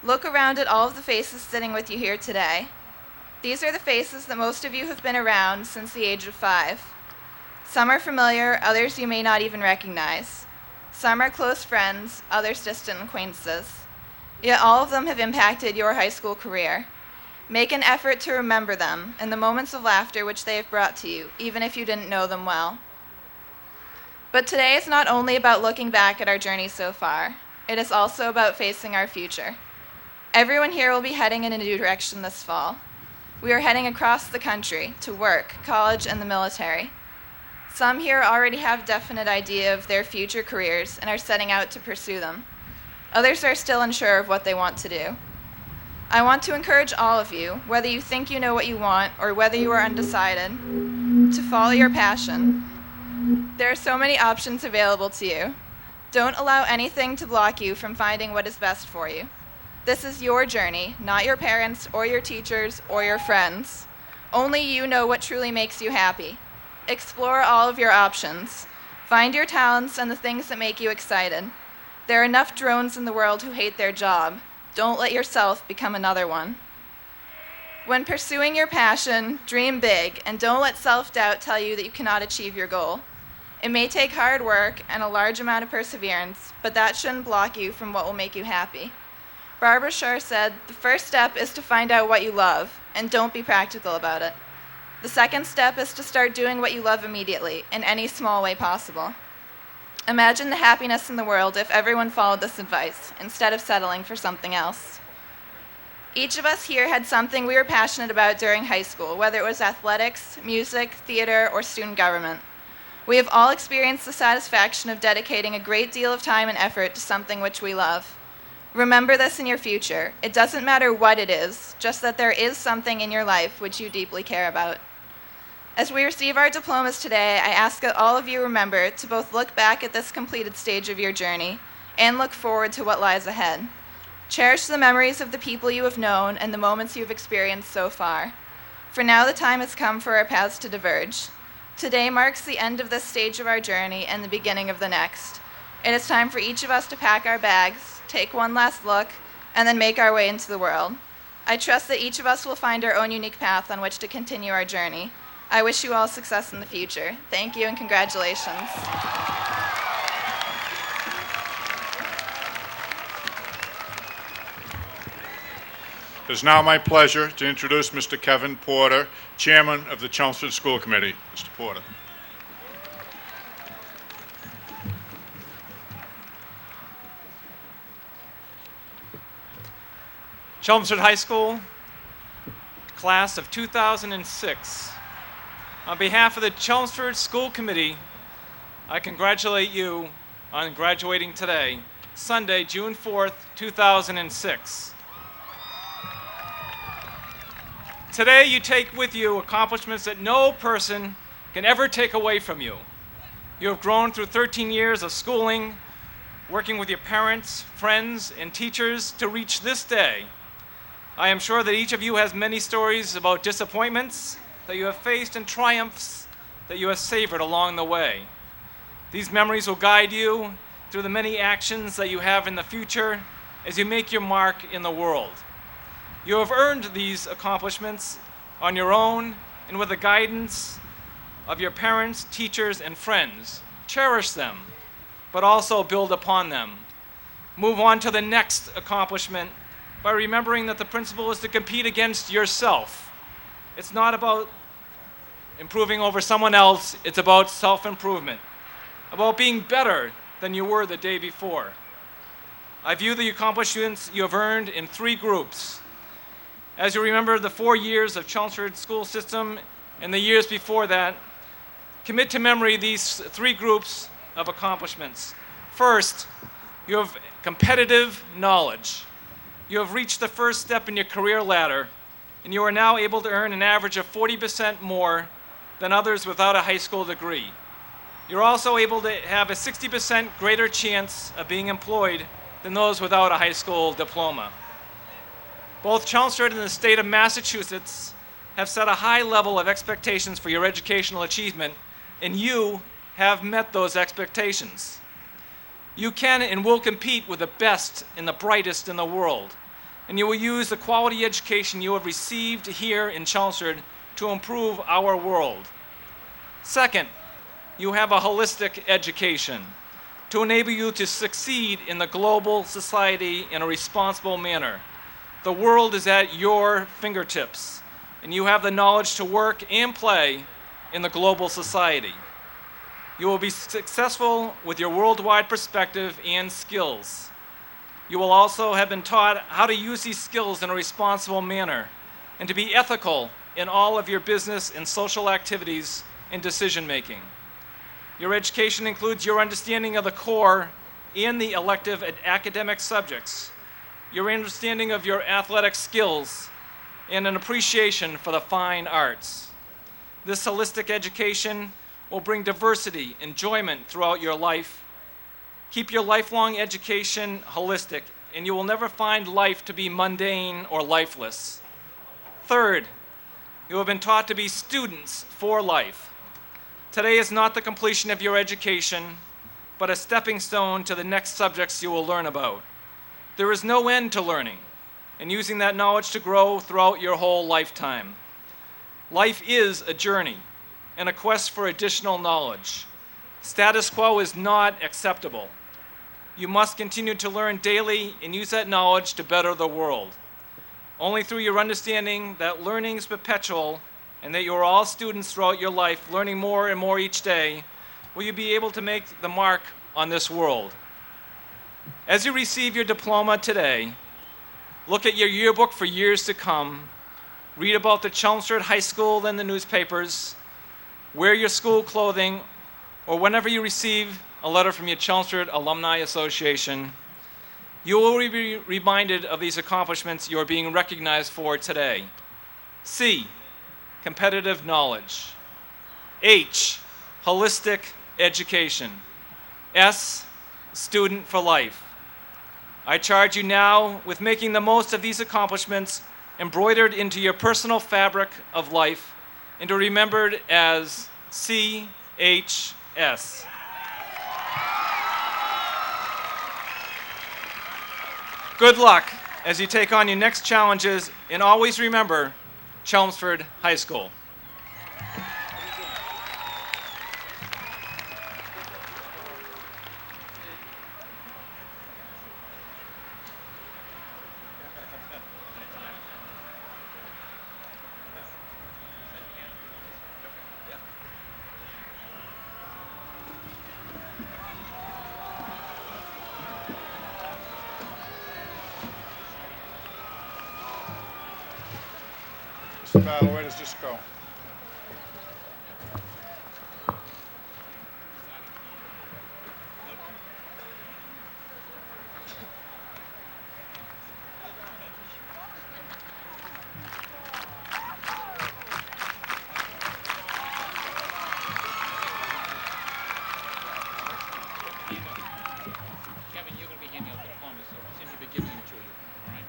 Look around at all of the faces sitting with you here today. These are the faces that most of you have been around since the age of 5. Some are familiar, others you may not even recognize. Some are close friends, others distant acquaintances. Yet all of them have impacted your high school career. Make an effort to remember them and the moments of laughter which they have brought to you, even if you didn't know them well. But today is not only about looking back at our journey so far, it is also about facing our future. Everyone here will be heading in a new direction this fall. We are heading across the country to work, college, and the military. Some here already have a definite idea of their future careers and are setting out to pursue them. Others are still unsure of what they want to do. I want to encourage all of you, whether you think you know what you want or whether you are undecided, to follow your passion. There are so many options available to you. Don't allow anything to block you from finding what is best for you. This is your journey, not your parents or your teachers or your friends. Only you know what truly makes you happy. Explore all of your options. Find your talents and the things that make you excited. There are enough drones in the world who hate their job. Don't let yourself become another one. When pursuing your passion, dream big, and don't let self-doubt tell you that you cannot achieve your goal. It may take hard work and a large amount of perseverance, but that shouldn't block you from what will make you happy. Barbara Shar said, "The first step is to find out what you love, and don't be practical about it. The second step is to start doing what you love immediately, in any small way possible." Imagine the happiness in the world if everyone followed this advice, instead of settling for something else. Each of us here had something we were passionate about during high school, whether it was athletics, music, theater, or student government. We have all experienced the satisfaction of dedicating a great deal of time and effort to something which we love. Remember this in your future. It doesn't matter what it is, just that there is something in your life which you deeply care about. As we receive our diplomas today, I ask that all of you remember to both look back at this completed stage of your journey and look forward to what lies ahead. Cherish the memories of the people you have known and the moments you have experienced so far. For now, the time has come for our paths to diverge. Today marks the end of this stage of our journey and the beginning of the next. It is time for each of us to pack our bags, take one last look, and then make our way into the world. I trust that each of us will find our own unique path on which to continue our journey. I wish you all success in the future. Thank you and congratulations. It is now my pleasure to introduce Mr. Kevin Porter, Chairman of the Chelmsford School Committee. Mr. Porter. Chelmsford High School, class of 2006. On behalf of the Chelmsford School Committee, I congratulate you on graduating today, Sunday, June 4th, 2006. Today, you take with you accomplishments that no person can ever take away from you. You have grown through 13 years of schooling, working with your parents, friends, and teachers to reach this day. I am sure that each of you has many stories about disappointments that you have faced and triumphs that you have savored along the way. These memories will guide you through the many actions that you have in the future as you make your mark in the world. You have earned these accomplishments on your own and with the guidance of your parents, teachers, and friends. Cherish them, but also build upon them. Move on to the next accomplishment by remembering that the principle is to compete against yourself. It's not about improving over someone else, it's about self-improvement, about being better than you were the day before. I view the accomplishments you have earned in 3 groups. As you remember the 4 years of Chelmsford school system and the years before that, commit to memory these 3 groups of accomplishments. First, you have competitive knowledge. You have reached the first step in your career ladder, and you are now able to earn an average of 40% more than others without a high school degree. You're also able to have a 60% greater chance of being employed than those without a high school diploma. Both Chelmsford and the state of Massachusetts have set a high level of expectations for your educational achievement, and you have met those expectations. You can and will compete with the best and the brightest in the world, and you will use the quality education you have received here in Chelmsford to improve our world. Second, you have a holistic education to enable you to succeed in the global society in a responsible manner. The world is at your fingertips, and you have the knowledge to work and play in the global society. You will be successful with your worldwide perspective and skills. You will also have been taught how to use these skills in a responsible manner and to be ethical in all of your business and social activities and decision making. Your education includes your understanding of the core and the elective and academic subjects, your understanding of your athletic skills, and an appreciation for the fine arts. This holistic education will bring diversity, enjoyment throughout your life. Keep your lifelong education holistic, and you will never find life to be mundane or lifeless. Third, you have been taught to be students for life. Today is not the completion of your education. but a stepping stone to the next subjects you will learn about. There is no end to learning and using that knowledge to grow throughout your whole lifetime. Life is a journey and a quest for additional knowledge. Status quo is not acceptable. You must continue to learn daily and use that knowledge to better the world. Only through your understanding that learning is perpetual and that you are all students throughout your life, learning more and more each day, will you be able to make the mark on this world. As you receive your diploma today, look at your yearbook for years to come, read about the Chelmsford High School in the newspapers, wear your school clothing, or whenever you receive a letter from your Chelmsford Alumni Association, you will be reminded of these accomplishments you are being recognized for today. C, competitive knowledge. H, holistic education. S, student for life. I charge you now with making the most of these accomplishments embroidered into your personal fabric of life and to be remembered as CHS. Good luck as you take on your next challenges, and always remember Chelmsford High School. Mr. Battle, where does this go? Kevin, you're going to be handing out the diploma, so Cindy will be giving them to you. All right?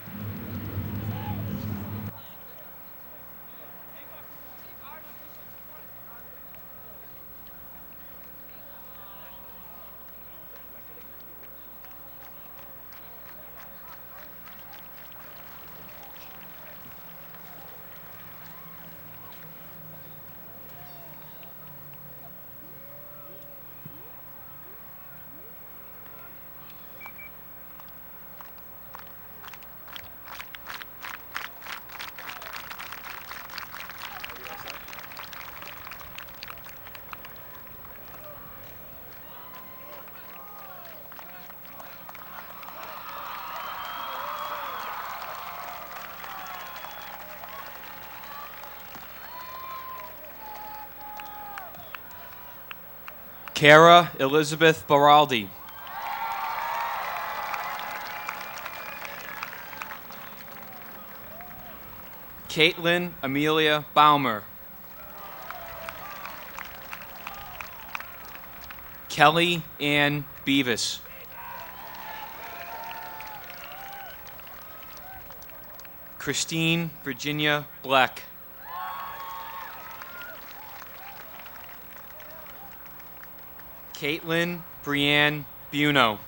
Kara Elizabeth Baraldi. Caitlin Amelia Baumer. Kelly Ann Beavis. Christine Virginia Black. Caitlin Brianne Buno.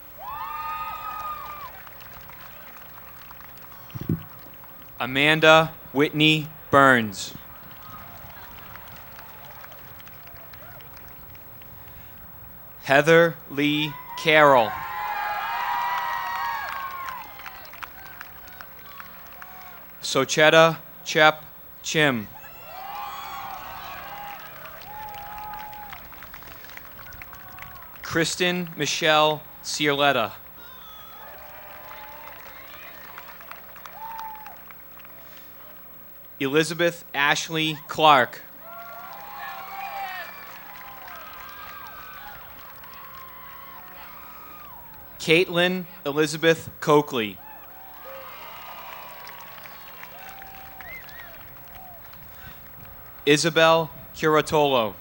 Amanda Whitney Burns. Heather Lee Carroll. Socheta Chep Chim. Kristen Michelle Cioletta. Elizabeth Ashley Clark. Caitlin Elizabeth Coakley. Isabel Curatolo.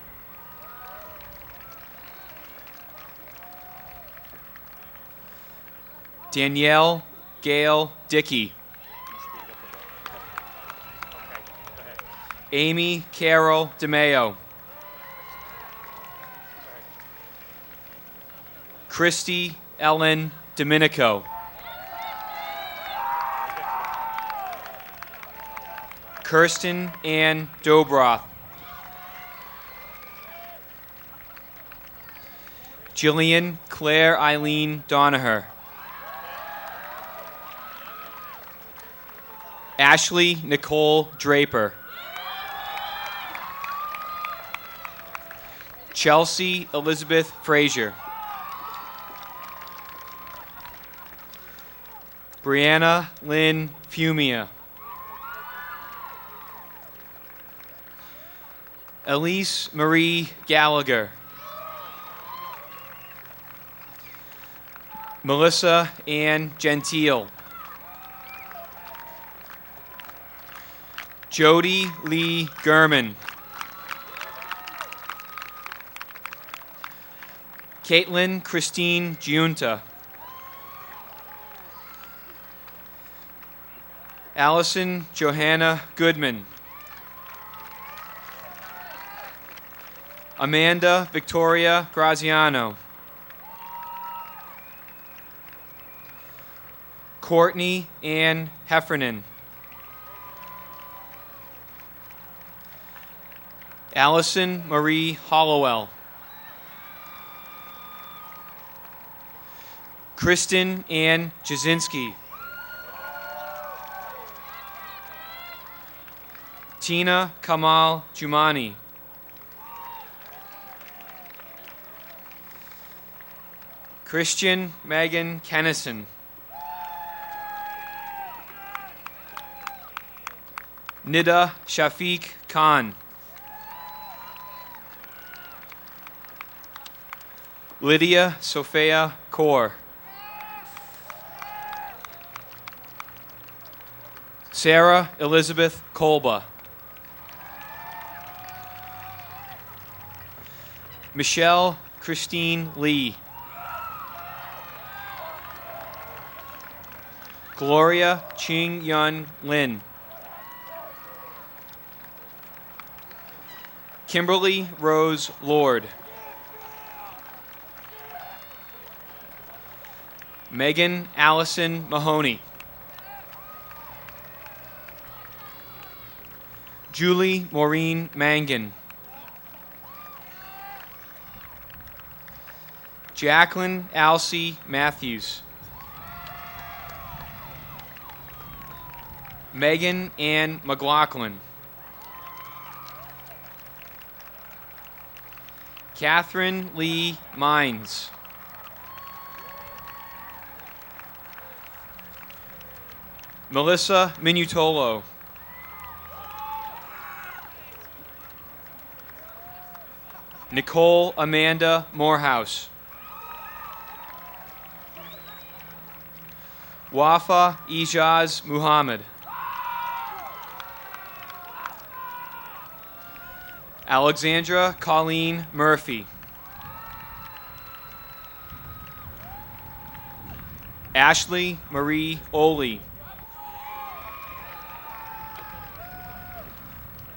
Danielle Gail Dickey. Amy Carol DeMeo. Christy Ellen Domenico. Kirsten Ann Dobroth. Jillian Claire Eileen Donaher. Ashley Nicole Draper. Chelsea Elizabeth Frazier. Brianna Lynn Fumia. Elise Marie Gallagher. Melissa Ann Gentile. Jody Lee Gurman. Caitlin Christine Giunta. Allison Johanna Goodman. Amanda Victoria Graziano. Courtney Ann Heffernan. Allison Marie Hollowell. Kristen Ann Jasinski. Tina Kamal Jumani. Christian Megan Kennison. Nida Shafiq Khan. Lydia Sophia Kaur. Sarah Elizabeth Kolba. Michelle Christine Lee. Gloria Ching Yun Lin. Kimberly Rose Lord. Megan Allison Mahoney. Julie Maureen Mangan. Jacqueline Alcee Matthews. Megan Ann McLaughlin. Catherine Lee Mines. Melissa Minutolo. Nicole Amanda Morehouse. Wafa Ijaz Muhammad. Alexandra Colleen Murphy. Ashley Marie Oley.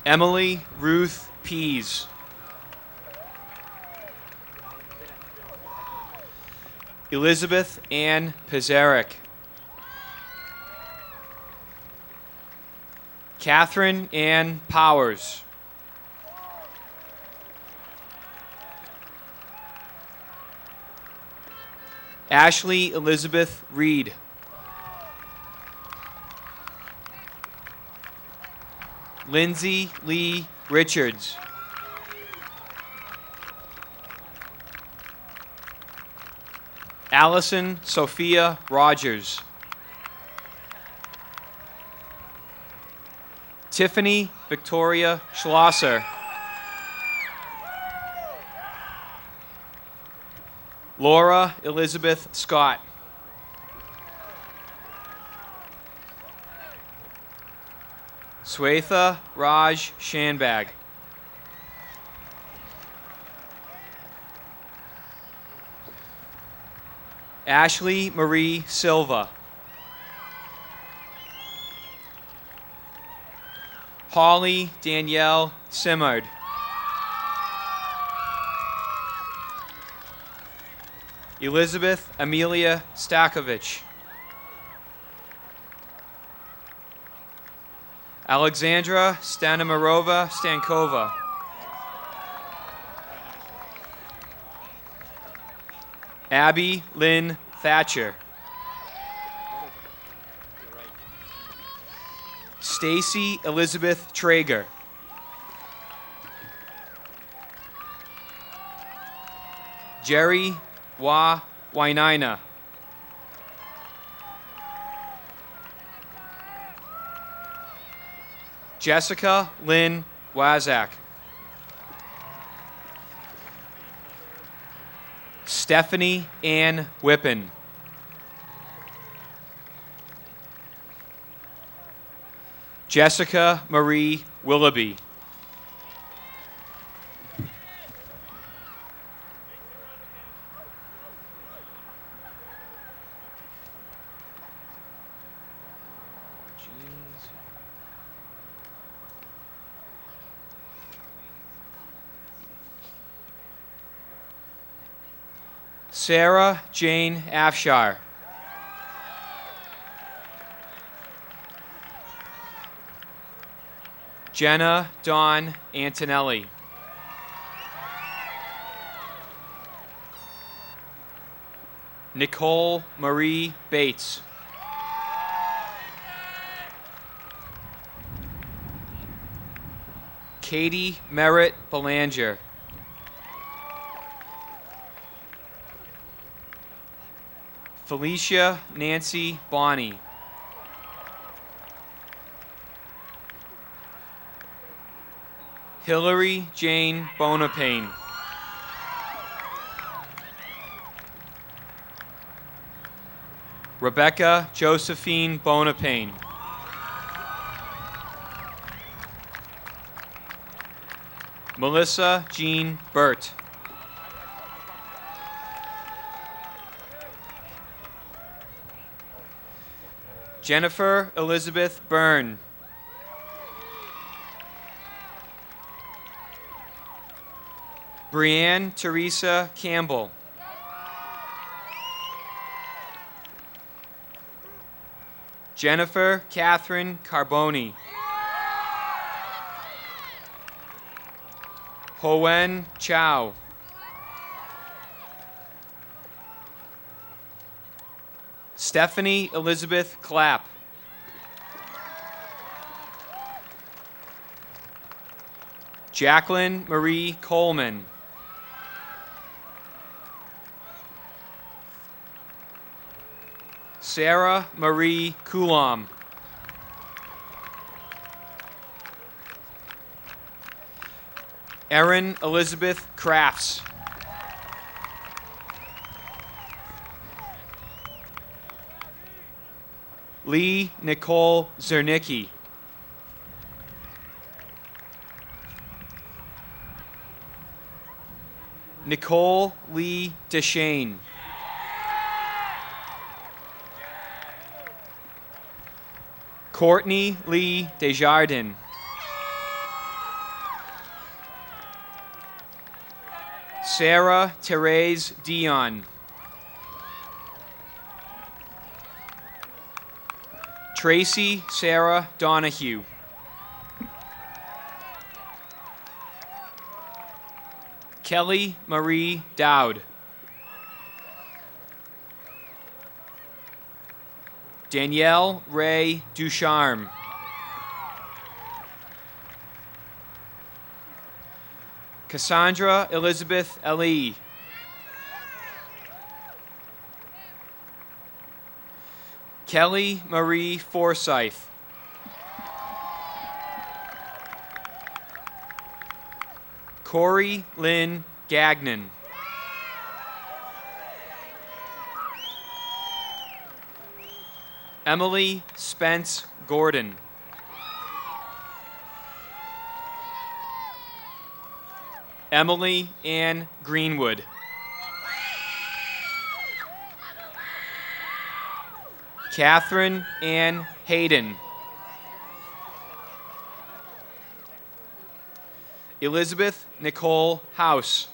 Emily Ruth Pease. Elizabeth Ann Pizarek. Catherine Ann Powers. Ashley Elizabeth Reed. Lindsay Lee Richards. Allison Sophia Rogers. Tiffany Victoria Schlosser. Laura Elizabeth Scott. Swetha Raj Shanbag. Ashley Marie Silva. Holly Danielle Simard. Elizabeth Amelia Stakovich. Alexandra Stanimarova Stankova. Abby Lynn Thatcher. Stacy Elizabeth Traeger. Jerry Wainaina. Jessica Lynn Wazak. Stephanie Ann Whippen. Jessica Marie Willoughby. Sarah Jane Afshar. Jenna Dawn Antonelli. Nicole Marie Bates. Katie Merritt Belanger. Felicia Nancy Bonney. Hillary Jane Bonapane. Rebecca Josephine Bonapane. Melissa Jean Burt. Jennifer Elizabeth Byrne. Brianne Teresa Campbell. Jennifer Catherine Carboni. Hoen Chow. Stephanie Elizabeth Clapp. Jacqueline Marie Coleman. Sarah Marie Coulomb. Erin Elizabeth Crafts. Lee Nicole Zernicki. Nicole Lee Deshane. Courtney Lee Desjardins. Sarah Therese Dion. Tracy Sarah Donahue. Kelly Marie Dowd. Danielle Ray Ducharme. Cassandra Elizabeth Ali. Kelly Marie Forsyth. Corey Lynn Gagnon. Emily Spence Gordon. Emily Ann Greenwood. Catherine Ann Hayden. Elizabeth Nicole House.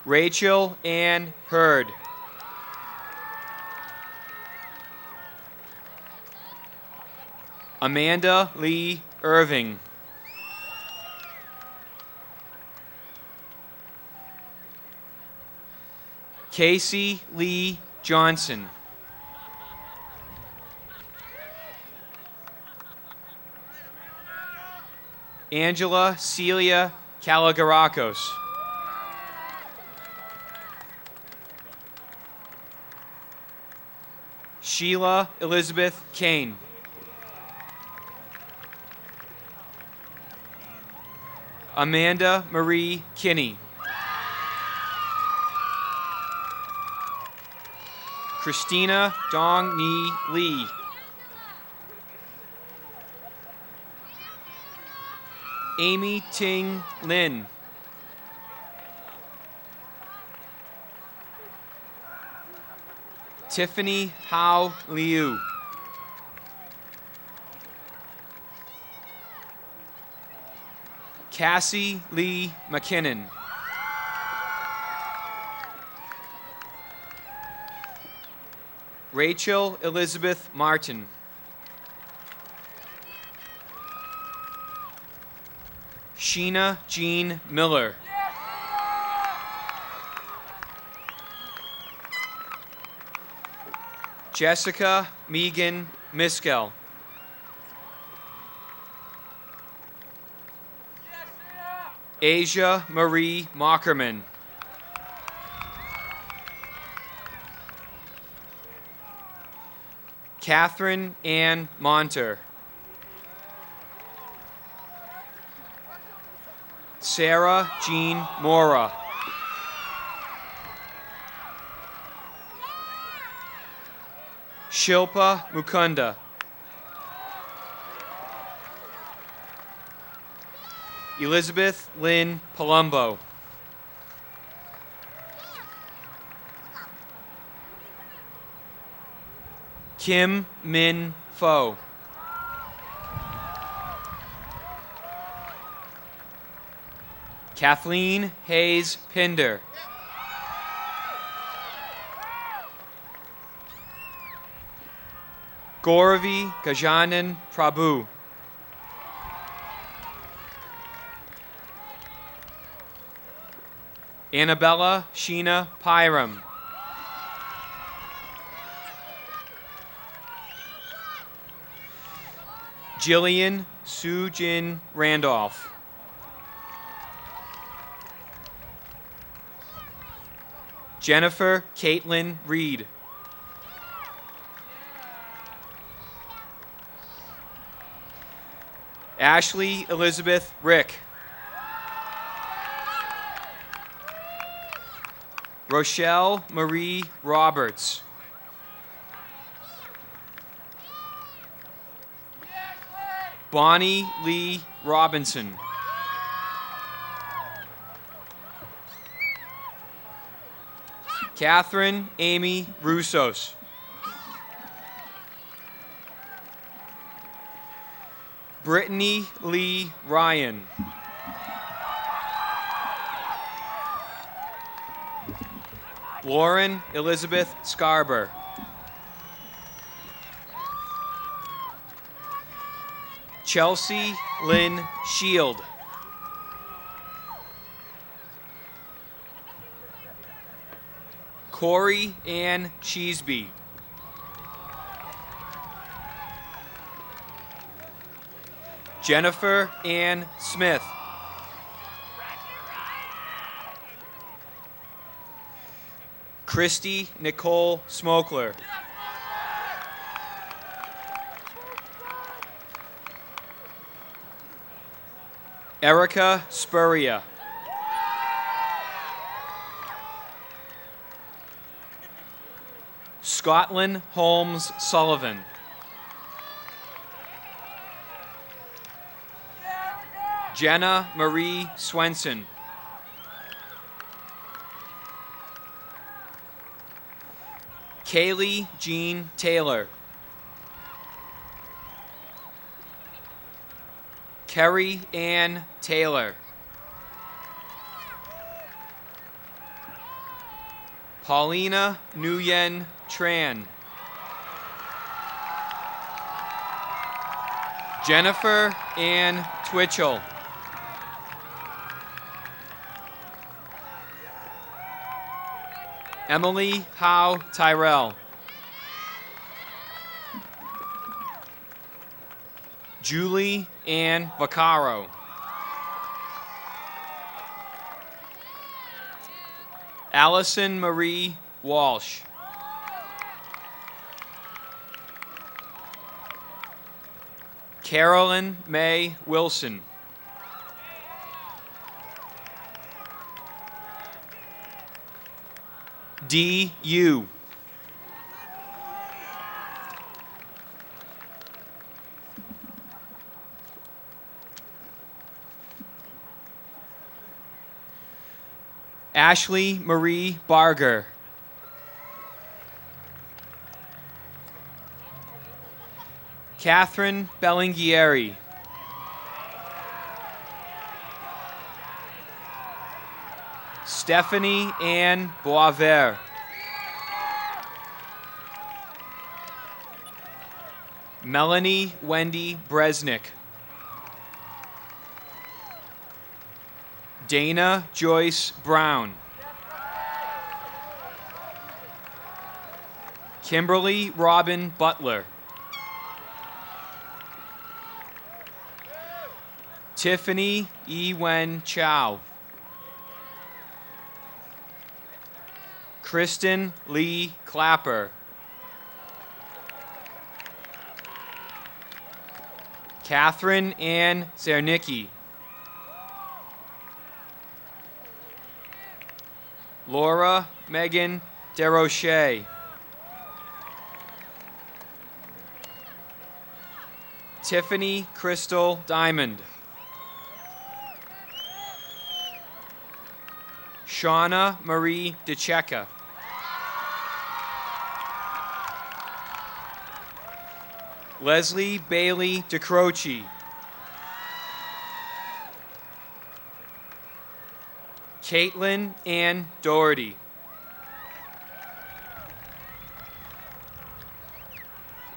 Rachel Ann Hurd. Amanda Lee Irving. Casey Lee Johnson. Angela Celia Calagarakos. Sheila Elizabeth Kane. Amanda Marie Kinney. Christina Dong Ni Lee. Amy Ting Lin. Tiffany Hao Liu. Cassie Lee McKinnon. Rachel Elizabeth Martin. Sheena Jean Miller. Jessica Megan Miskell. Asia Marie Mockerman. Catherine Ann Monter. Sarah Jean Mora. Shilpa Mukunda. Elizabeth Lynn Palumbo. Kim Min Pho. Kathleen Hayes Pinder. Gauravi Gajanan Prabhu. Annabella Sheena Pyram. Jillian Sujin Randolph. Jennifer Caitlin Reed. Ashley Elizabeth Rick. Rochelle Marie Roberts. Bonnie Lee Robinson. Catherine Amy Russos. Brittany Lee Ryan. Lauren Elizabeth Scarber. Chelsea Lynn Shield. Corey Ann Cheeseby. Jennifer Ann Smith. Christy Nicole Smokler. Erica Spurria. Scotland Holmes Sullivan. Jenna Marie Swenson. Kaylee Jean Taylor. Kerry Ann Taylor. Paulina Nguyen Tran. Jennifer Ann Twitchell. Emily Howe Tyrell. Julie Ann Vaccaro. Allison Marie Walsh. Carolyn May Wilson. D. Yu. Ashley Marie Barger. Catherine Bellingieri. Stephanie Ann Boisvert. Melanie Wendy Bresnick. Dana Joyce Brown. Kimberly Robin Butler. Tiffany Ewen Chow. Kristen Lee Clapper. Catherine Ann Zernicki. Laura Megan DeRoche. Tiffany Crystal Diamond. Shauna Marie DeCecca. Leslie Bailey DeCroce. Caitlin Ann Doherty.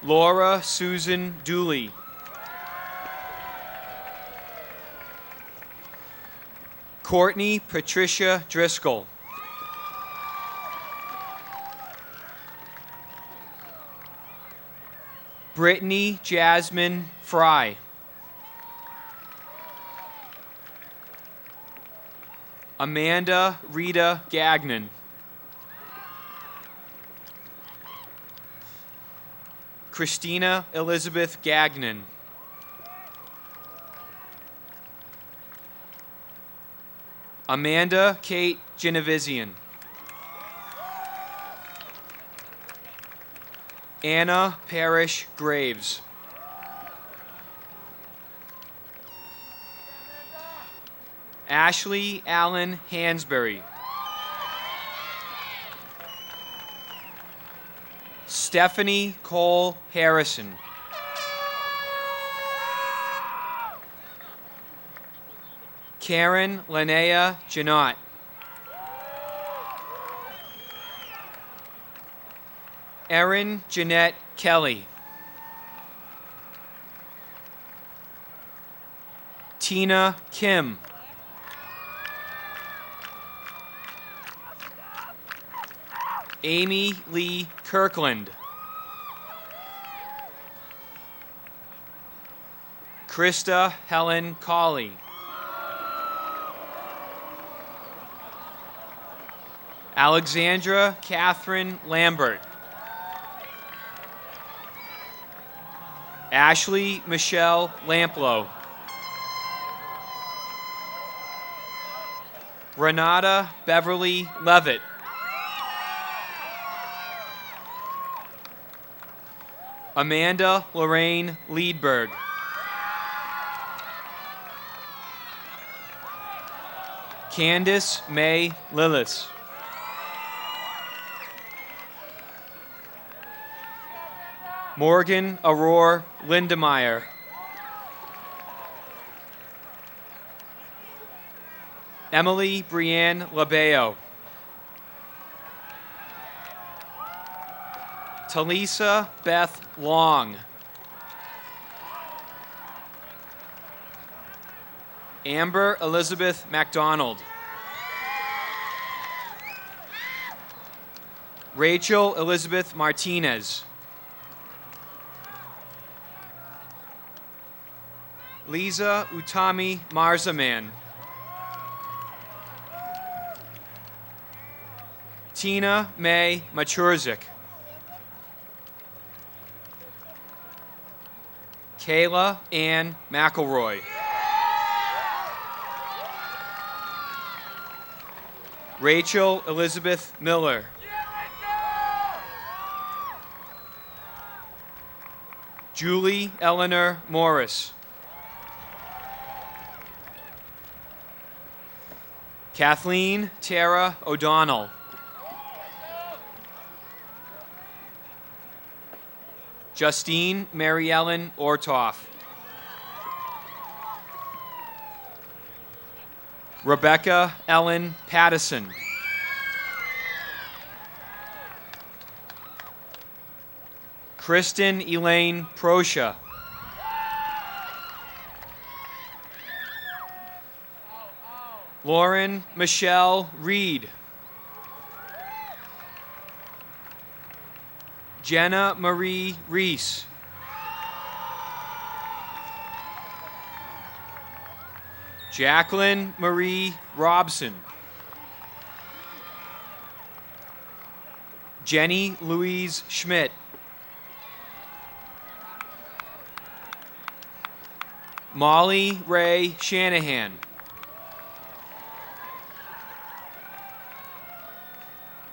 Laura Susan Dooley. Courtney Patricia Driscoll. Brittany Jasmine Fry. Amanda Rita Gagnon. Christina Elizabeth Gagnon. Amanda Kate Genevizian. Anna Parrish Graves. Ashley Allen Hansberry. Stephanie Cole Harrison. Karen Linnea Janot. Erin Jeanette Kelly. Tina Kim. Amy Lee Kirkland. Krista Helen Colley. Alexandra Catherine Lambert. Ashley Michelle Lamplow. Renata Beverly Levitt. Amanda Lorraine Liedberg. Candace May Lillis. Morgan Aurora Lindemeyer. Emily Brianne Labeo. Talisa Beth Long. Amber Elizabeth MacDonald. Rachel Elizabeth Martinez. Lisa Utami Marzaman. Tina May Maturzik. Kayla Ann McElroy. Rachel Elizabeth Miller. Julie Eleanor Morris. Kathleen Tara O'Donnell. Justine Mary Ellen Ortoff. Rebecca Ellen Pattison. Kristen Elaine Proscia. Lauren Michelle Reed. Jenna Marie Reese. Jacqueline Marie Robson. Jenny Louise Schmidt. Molly Ray Shanahan.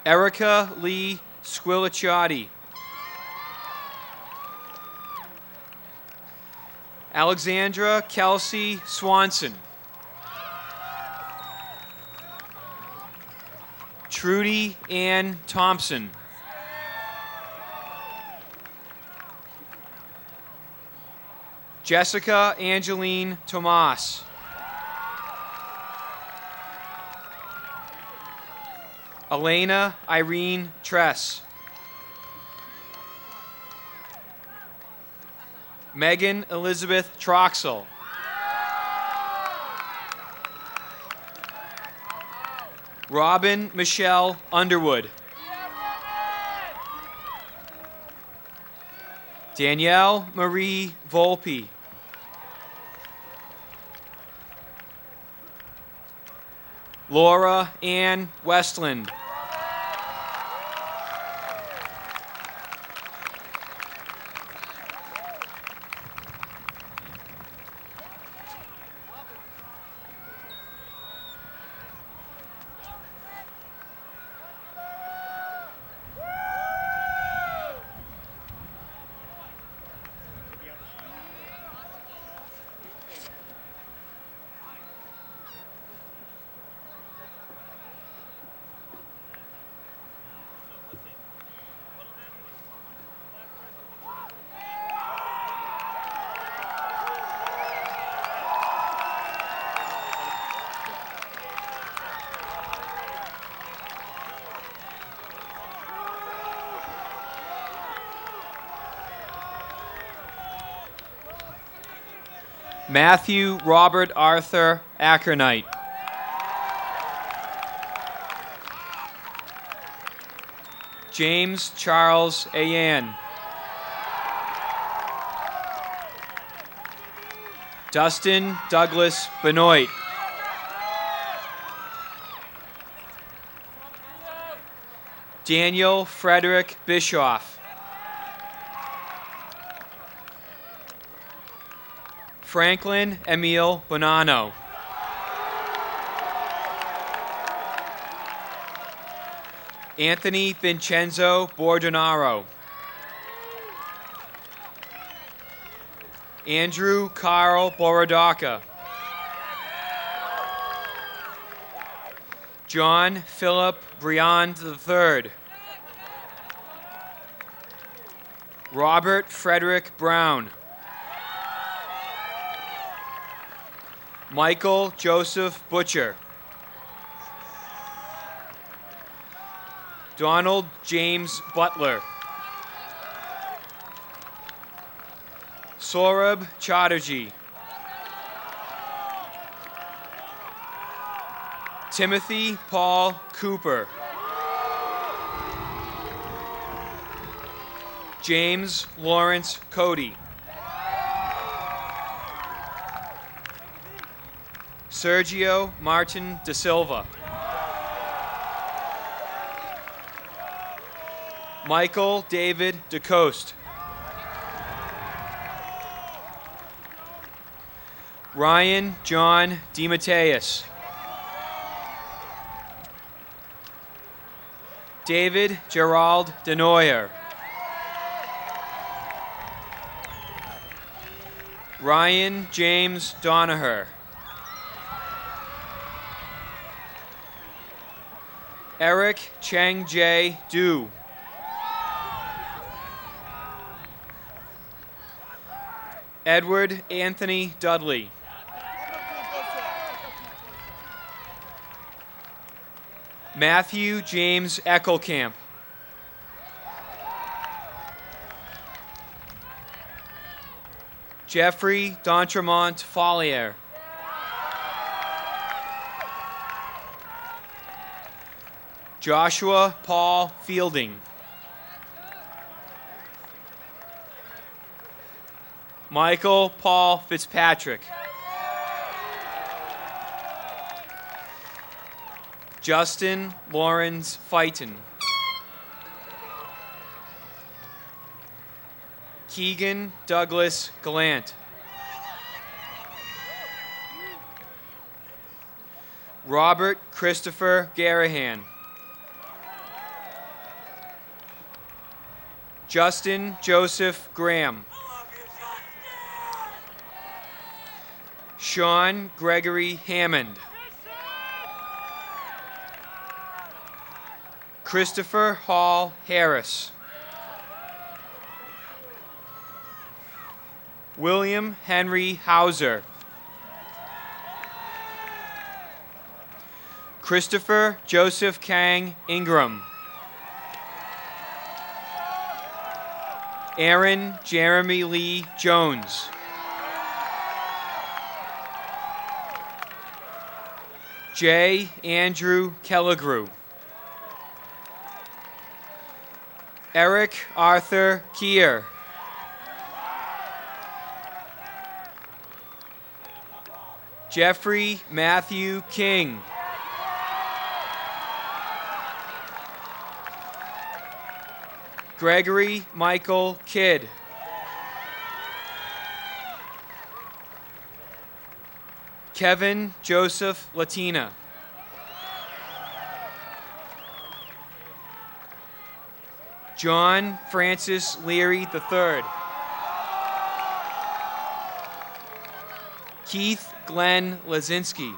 Erica Lee Squiliciati. Alexandra Kelsey Swanson. Trudy Ann Thompson. Jessica Angeline Tomas. Elena Irene Tress. Megan Elizabeth Troxel. Robin Michelle Underwood. Danielle Marie Volpe. Laura Ann Westland. Matthew Robert Arthur Ackernite. James Charles Ayan. Dustin Douglas Benoit. Daniel Frederick Bischoff. Franklin Emile Bonanno. Anthony Vincenzo Bordonaro. Andrew Carl Borodaka. John Philip Briand III. Robert Frederick Brown. Michael Joseph Butcher. Donald James Butler. Saurabh Chatterjee. Timothy Paul Cooper. James Lawrence Cody. Sergio Martin da Silva. Michael David DeCoste. Ryan John DeMatteis. David Gerald DeNoyer. Ryan James Donaher. Eric Cheng J. Du. Edward Anthony Dudley. Matthew James Eckelkamp. Jeffrey D'Entremont Follier. Joshua Paul Fielding. Michael Paul Fitzpatrick. Justin Lawrence Fighton. Keegan Douglas Gallant. Robert Christopher Garahan. Justin Joseph Graham. Sean Gregory Hammond. Christopher Hall Harris. William Henry Hauser. Christopher Joseph Kang Ingram. Aaron Jeremy Lee Jones. J. Andrew Kelligrew. Eric Arthur Keir. Jeffrey Matthew King. Gregory Michael Kidd. Kevin Joseph Latina. John Francis Leary III. Keith Glenn Lazinski.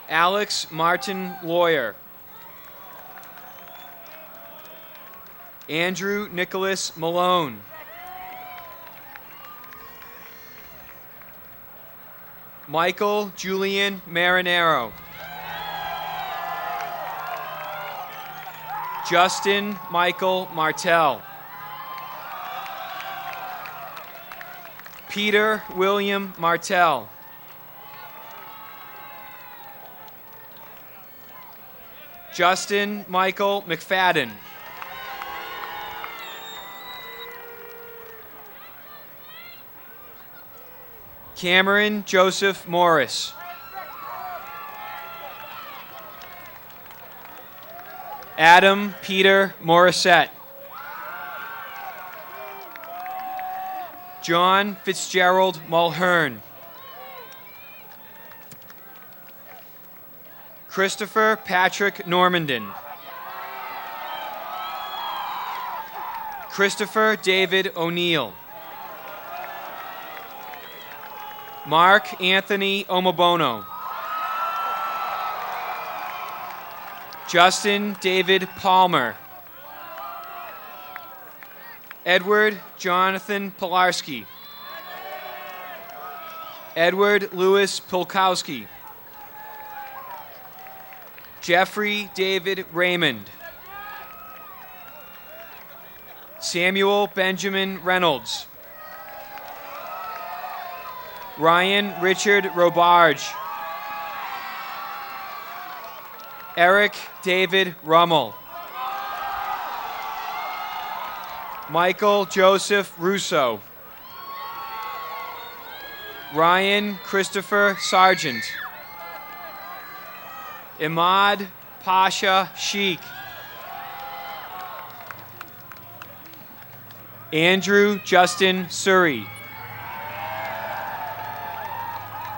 Alex Martin Lawyer. Andrew Nicholas Malone. Michael Julian Marinero. Justin Michael Martell. Peter William Martell. Justin Michael McFadden. Cameron Joseph Morris. Adam Peter Morissette. John Fitzgerald Mulhern. Christopher Patrick Normandin. Christopher David O'Neill. Mark Anthony Omobono. Justin David Palmer. Edward Jonathan Pilarski. Edward Louis Pilkowski. Jeffrey David Raymond. Samuel Benjamin Reynolds. Ryan Richard Robarge. Eric David Rummel. Michael Joseph Russo. Ryan Christopher Sargent. Imad Pasha Sheikh. Andrew Justin Surrey.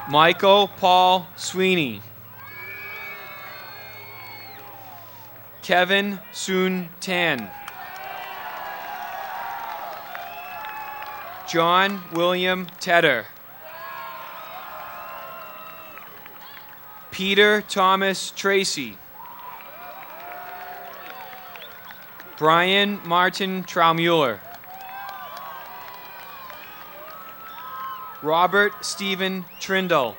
Michael Paul Sweeney. Kevin Soon Tan. John William Tedder. Peter Thomas Tracy. Brian Martin Traumuller. Robert Stephen Trindle.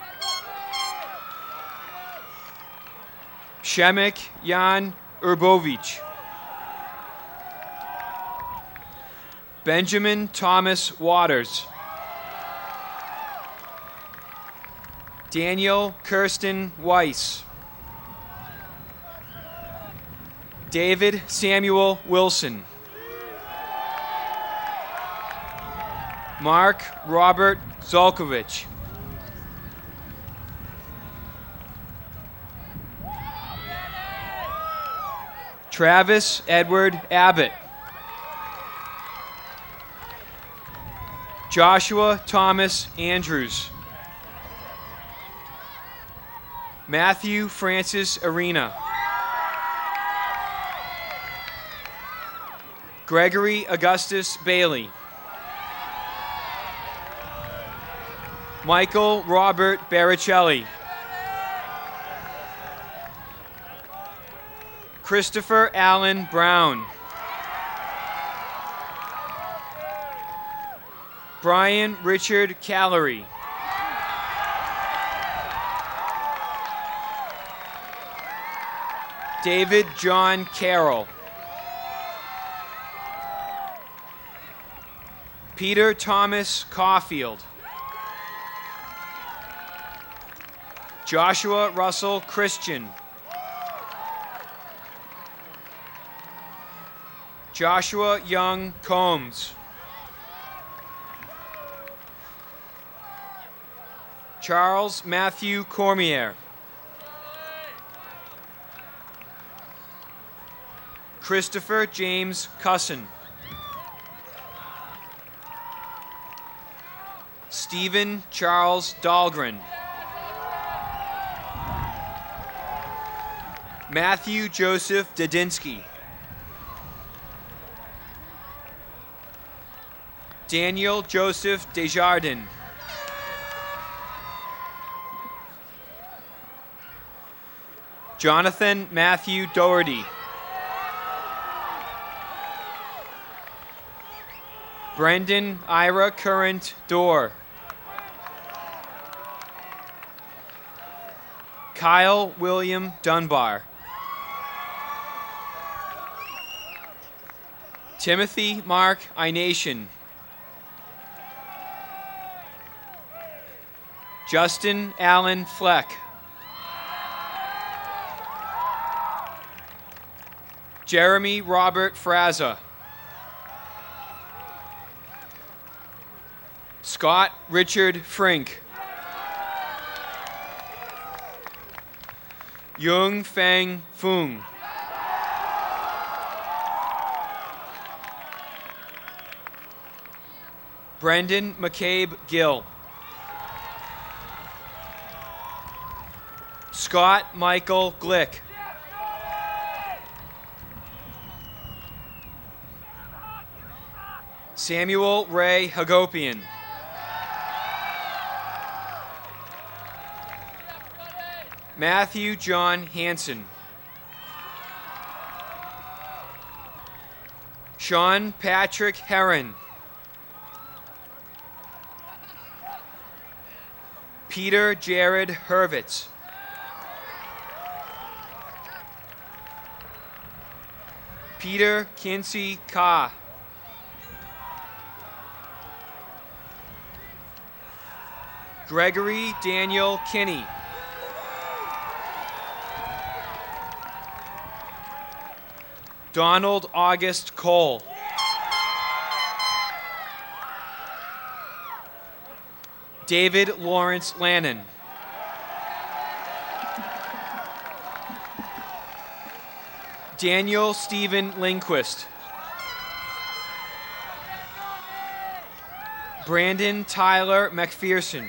Shemek Jan Urbovich. Benjamin Thomas Waters. Daniel Kirsten Weiss. David Samuel Wilson. Mark Robert Zolkovich. Travis Edward Abbott. Joshua Thomas Andrews. Matthew Francis Arena. Gregory Augustus Bailey. Michael Robert Baricelli. Christopher Allen Brown. Brian Richard Callery. David John Carroll. Peter Thomas Caulfield. Joshua Russell Christian. Joshua Young Combs. Charles Matthew Cormier. Christopher James Cusson. Stephen Charles Dahlgren. Matthew Joseph Dadinsky. Daniel Joseph Desjardins. Jonathan Matthew Doherty. Brendan Ira Current Dorr. Kyle William Dunbar. Timothy Mark Ination. Justin Allen Fleck. Jeremy Robert Fraza. Scott Richard Frink. Yung Feng Fung. Brendan McCabe Gill. Scott Michael Glick. Samuel Ray Hagopian. Matthew John Hansen. Sean Patrick Herron. Peter Jared Hurwitz. Peter Kinsey Ka. Gregory Daniel Kinney. Donald August Cole. David Lawrence Lannon. Daniel Stephen Lindquist. Brandon Tyler McPherson.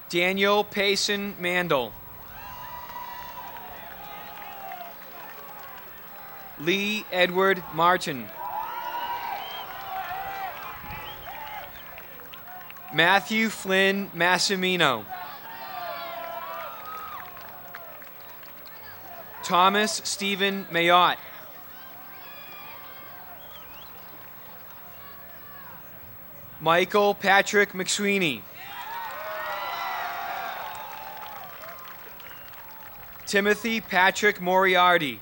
Daniel Payson Mandel. Lee Edward Martin. Matthew Flynn Massimino. Thomas Stephen Mayotte. Michael Patrick McSweeney. Timothy Patrick Moriarty.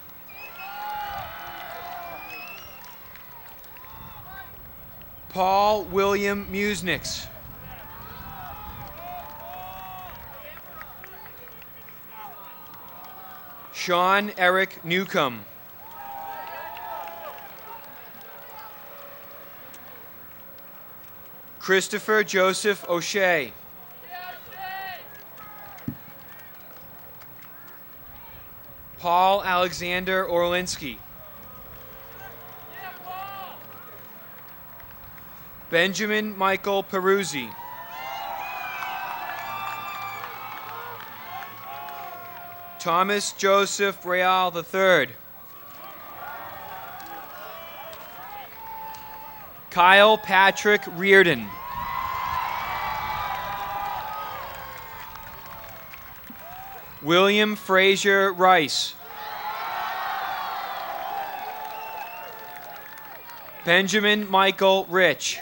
Paul William Musnix. Sean Eric Newcomb. Christopher Joseph O'Shea. Paul Alexander Orlinski. Benjamin Michael Peruzzi. Thomas Joseph Real III. Kyle Patrick Reardon. William Frazier Rice. Benjamin Michael Rich.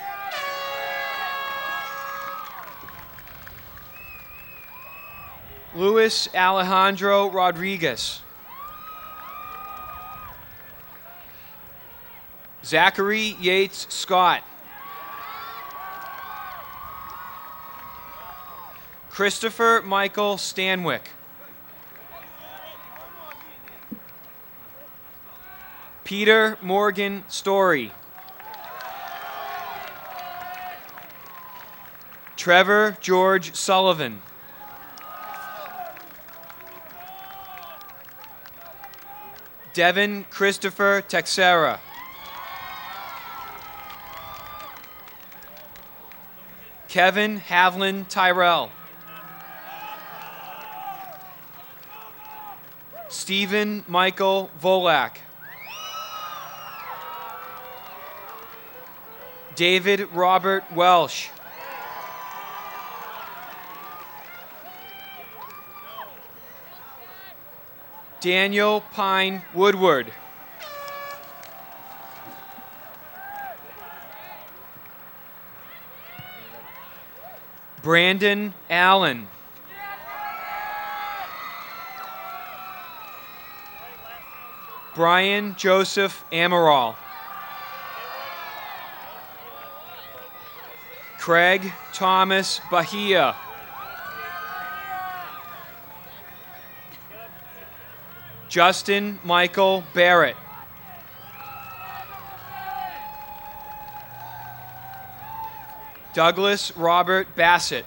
Luis Alejandro Rodriguez. Zachary Yates Scott. Christopher Michael Stanwyck. Peter Morgan Story. Trevor George Sullivan. Devin Christopher Texera. Kevin Havlin Tyrell. Stephen Michael Volak. David Robert Welsh. Daniel Pine Woodward. Brandon Allen. Brian Joseph Amaral. Craig Thomas Bahia. Justin Michael Barrett. Douglas Robert Bassett.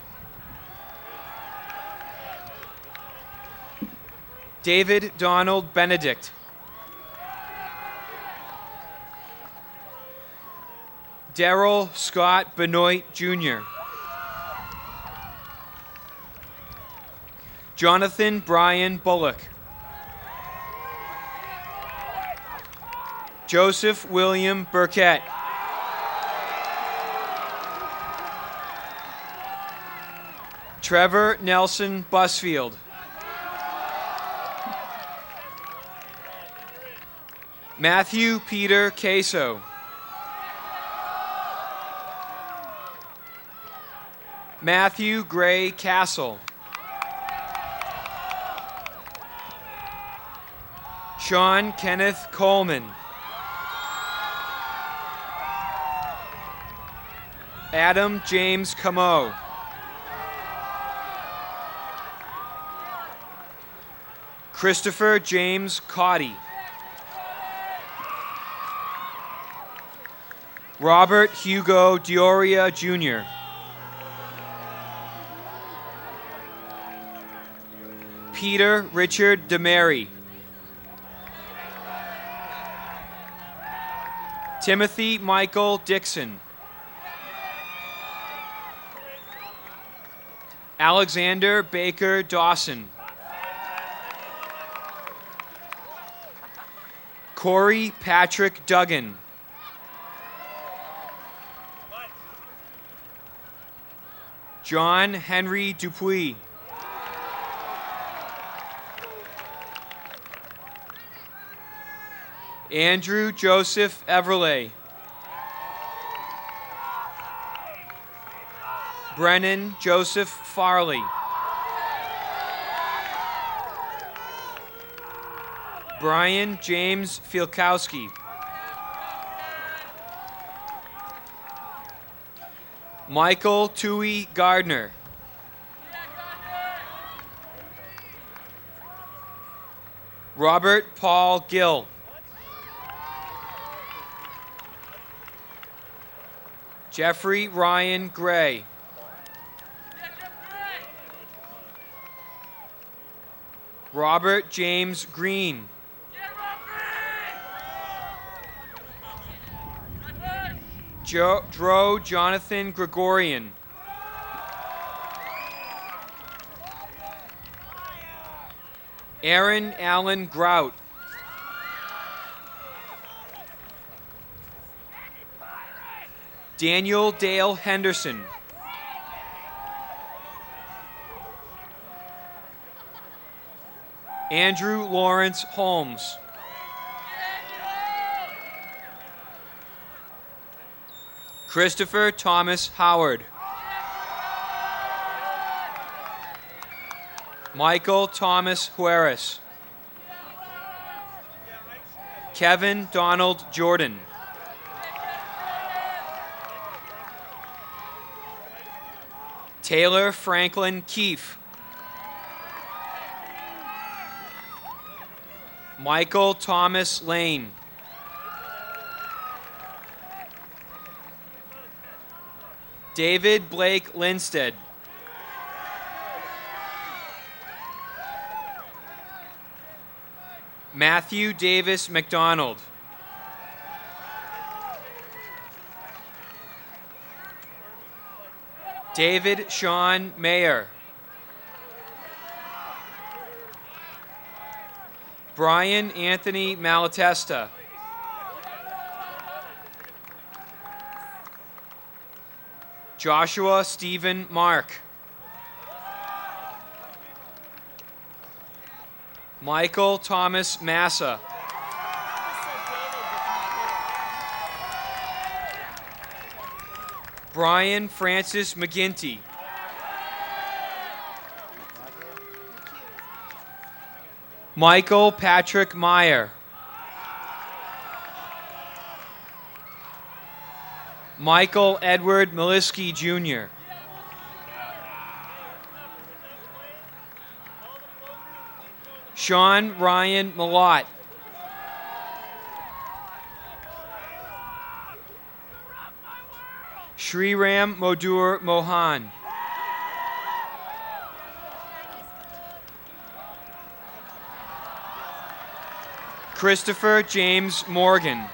David Donald Benedict. Darrell Scott Benoit Jr. Jonathan Brian Bullock. Joseph William Burkett. Trevor Nelson Busfield. Matthew Peter Queso. Matthew Gray Castle. Sean Kenneth Coleman. Adam James Camo. Christopher James Cotty. Robert Hugo Dioria Jr. Peter Richard DeMary. Timothy Michael Dixon. Alexander Baker Dawson. Corey Patrick Duggan. John Henry Dupuis. Andrew Joseph Everley. Brennan Joseph Farley. Brian James Fielkowski. Michael Tui Gardner. Robert Paul Gill. Jeffrey Ryan Gray. Robert James Green. Dro Jonathan Gregorian. Aaron Allen Grout. Daniel Dale Henderson. Andrew Lawrence Holmes. Christopher Thomas Howard. Michael Thomas Hueris. Kevin Donald Jordan. Taylor Franklin Keefe. Michael Thomas Lane. David Blake Linstead. Matthew Davis McDonald. David Sean Mayer. Brian Anthony Malatesta. Joshua Stephen Mark. Michael Thomas Massa. Brian Francis McGinty. Michael Patrick Meyer. Michael Edward Maliski Jr. Sean Ryan Malott. Shriram Modur Mohan. Christopher James Morgan.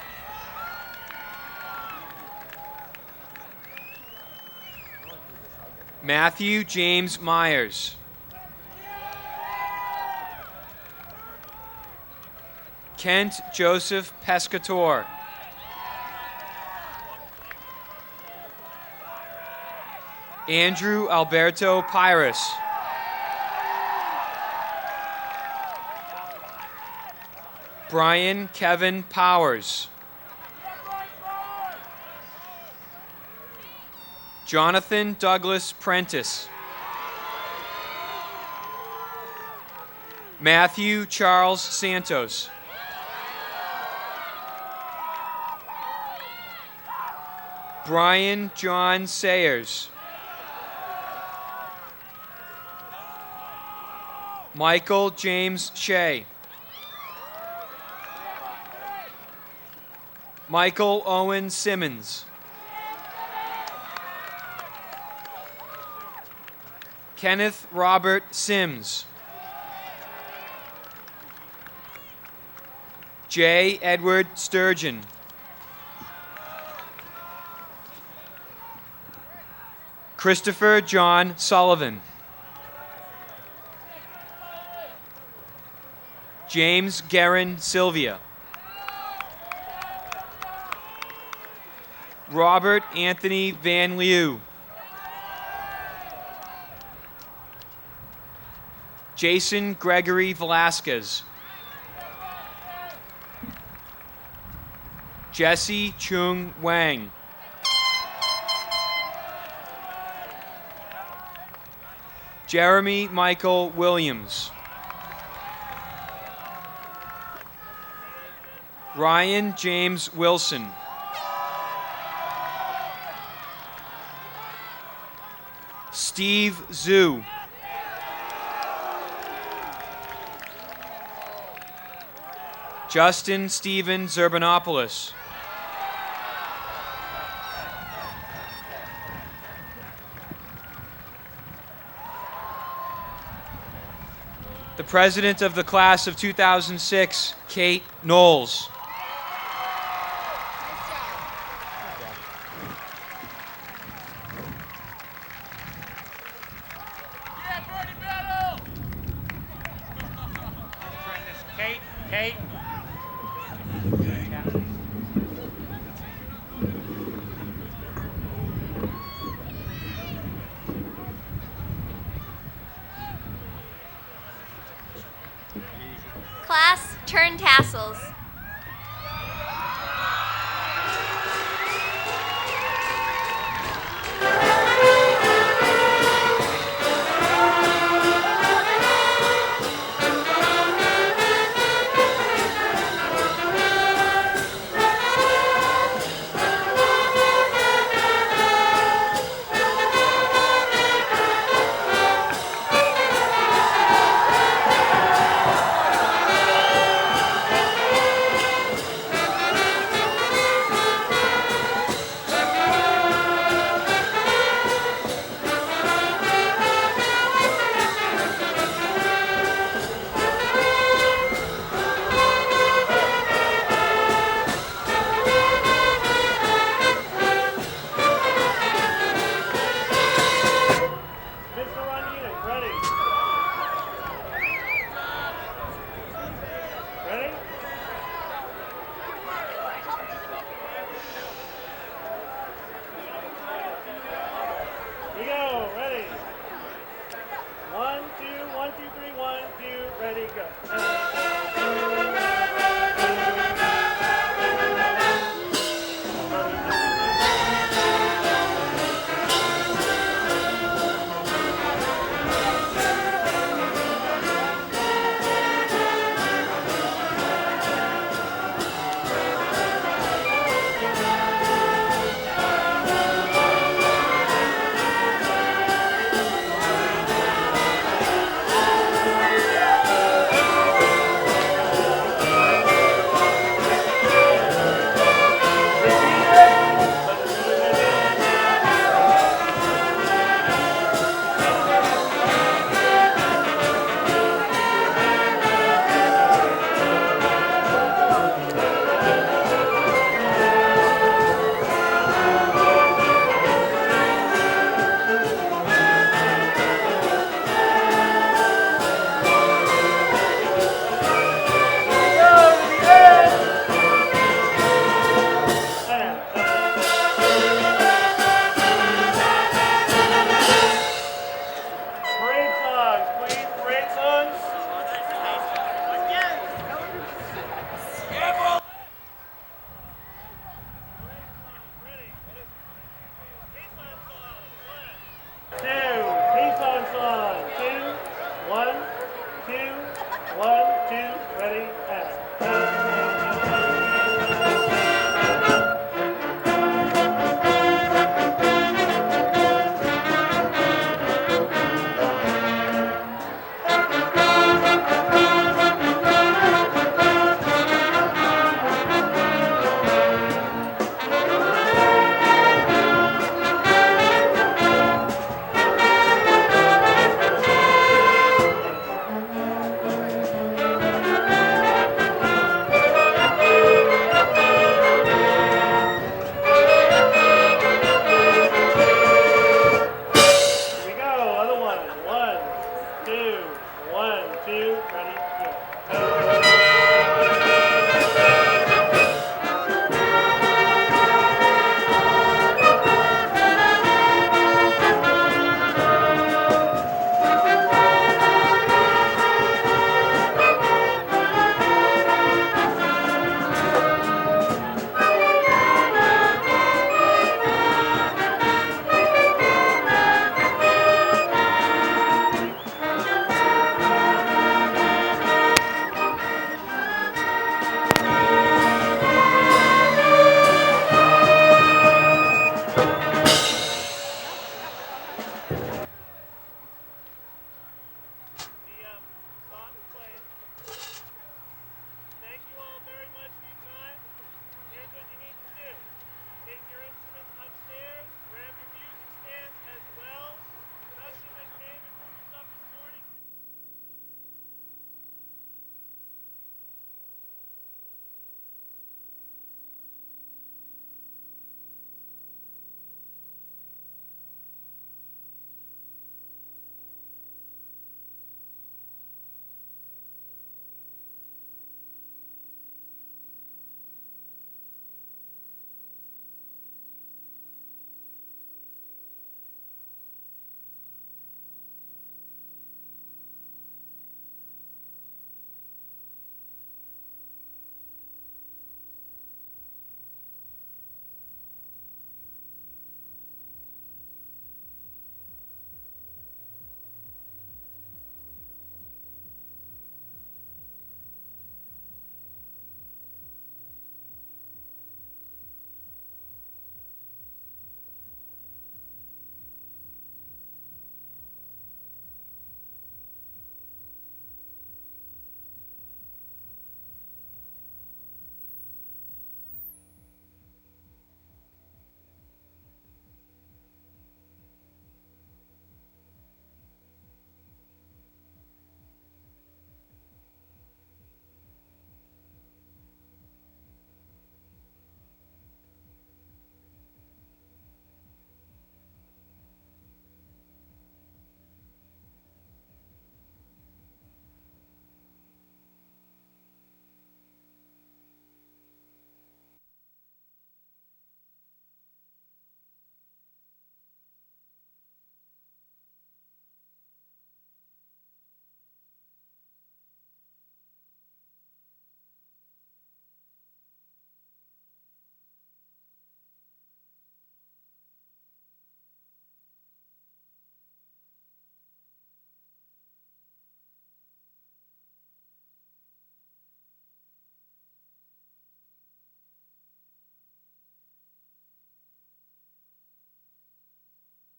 Matthew James Myers. Kent Joseph Pescator. Andrew Alberto Pyrus. Brian Kevin Powers. Jonathan Douglas Prentice. Matthew Charles Santos. Brian John Sayers. Michael James Shea. Michael Owen Simmons. Kenneth Robert Sims. J. Edward Sturgeon. Christopher John Sullivan. James Guerin Sylvia. Robert Anthony Van Liu. Jason Gregory Velasquez. Jesse Chung Wang. Jeremy Michael Williams. Ryan James Wilson. Steve Zhu. Justin Stephen Zerbanopoulos. The president of the class of 2006, Kate Knowles. Kate. Class, turn tassels.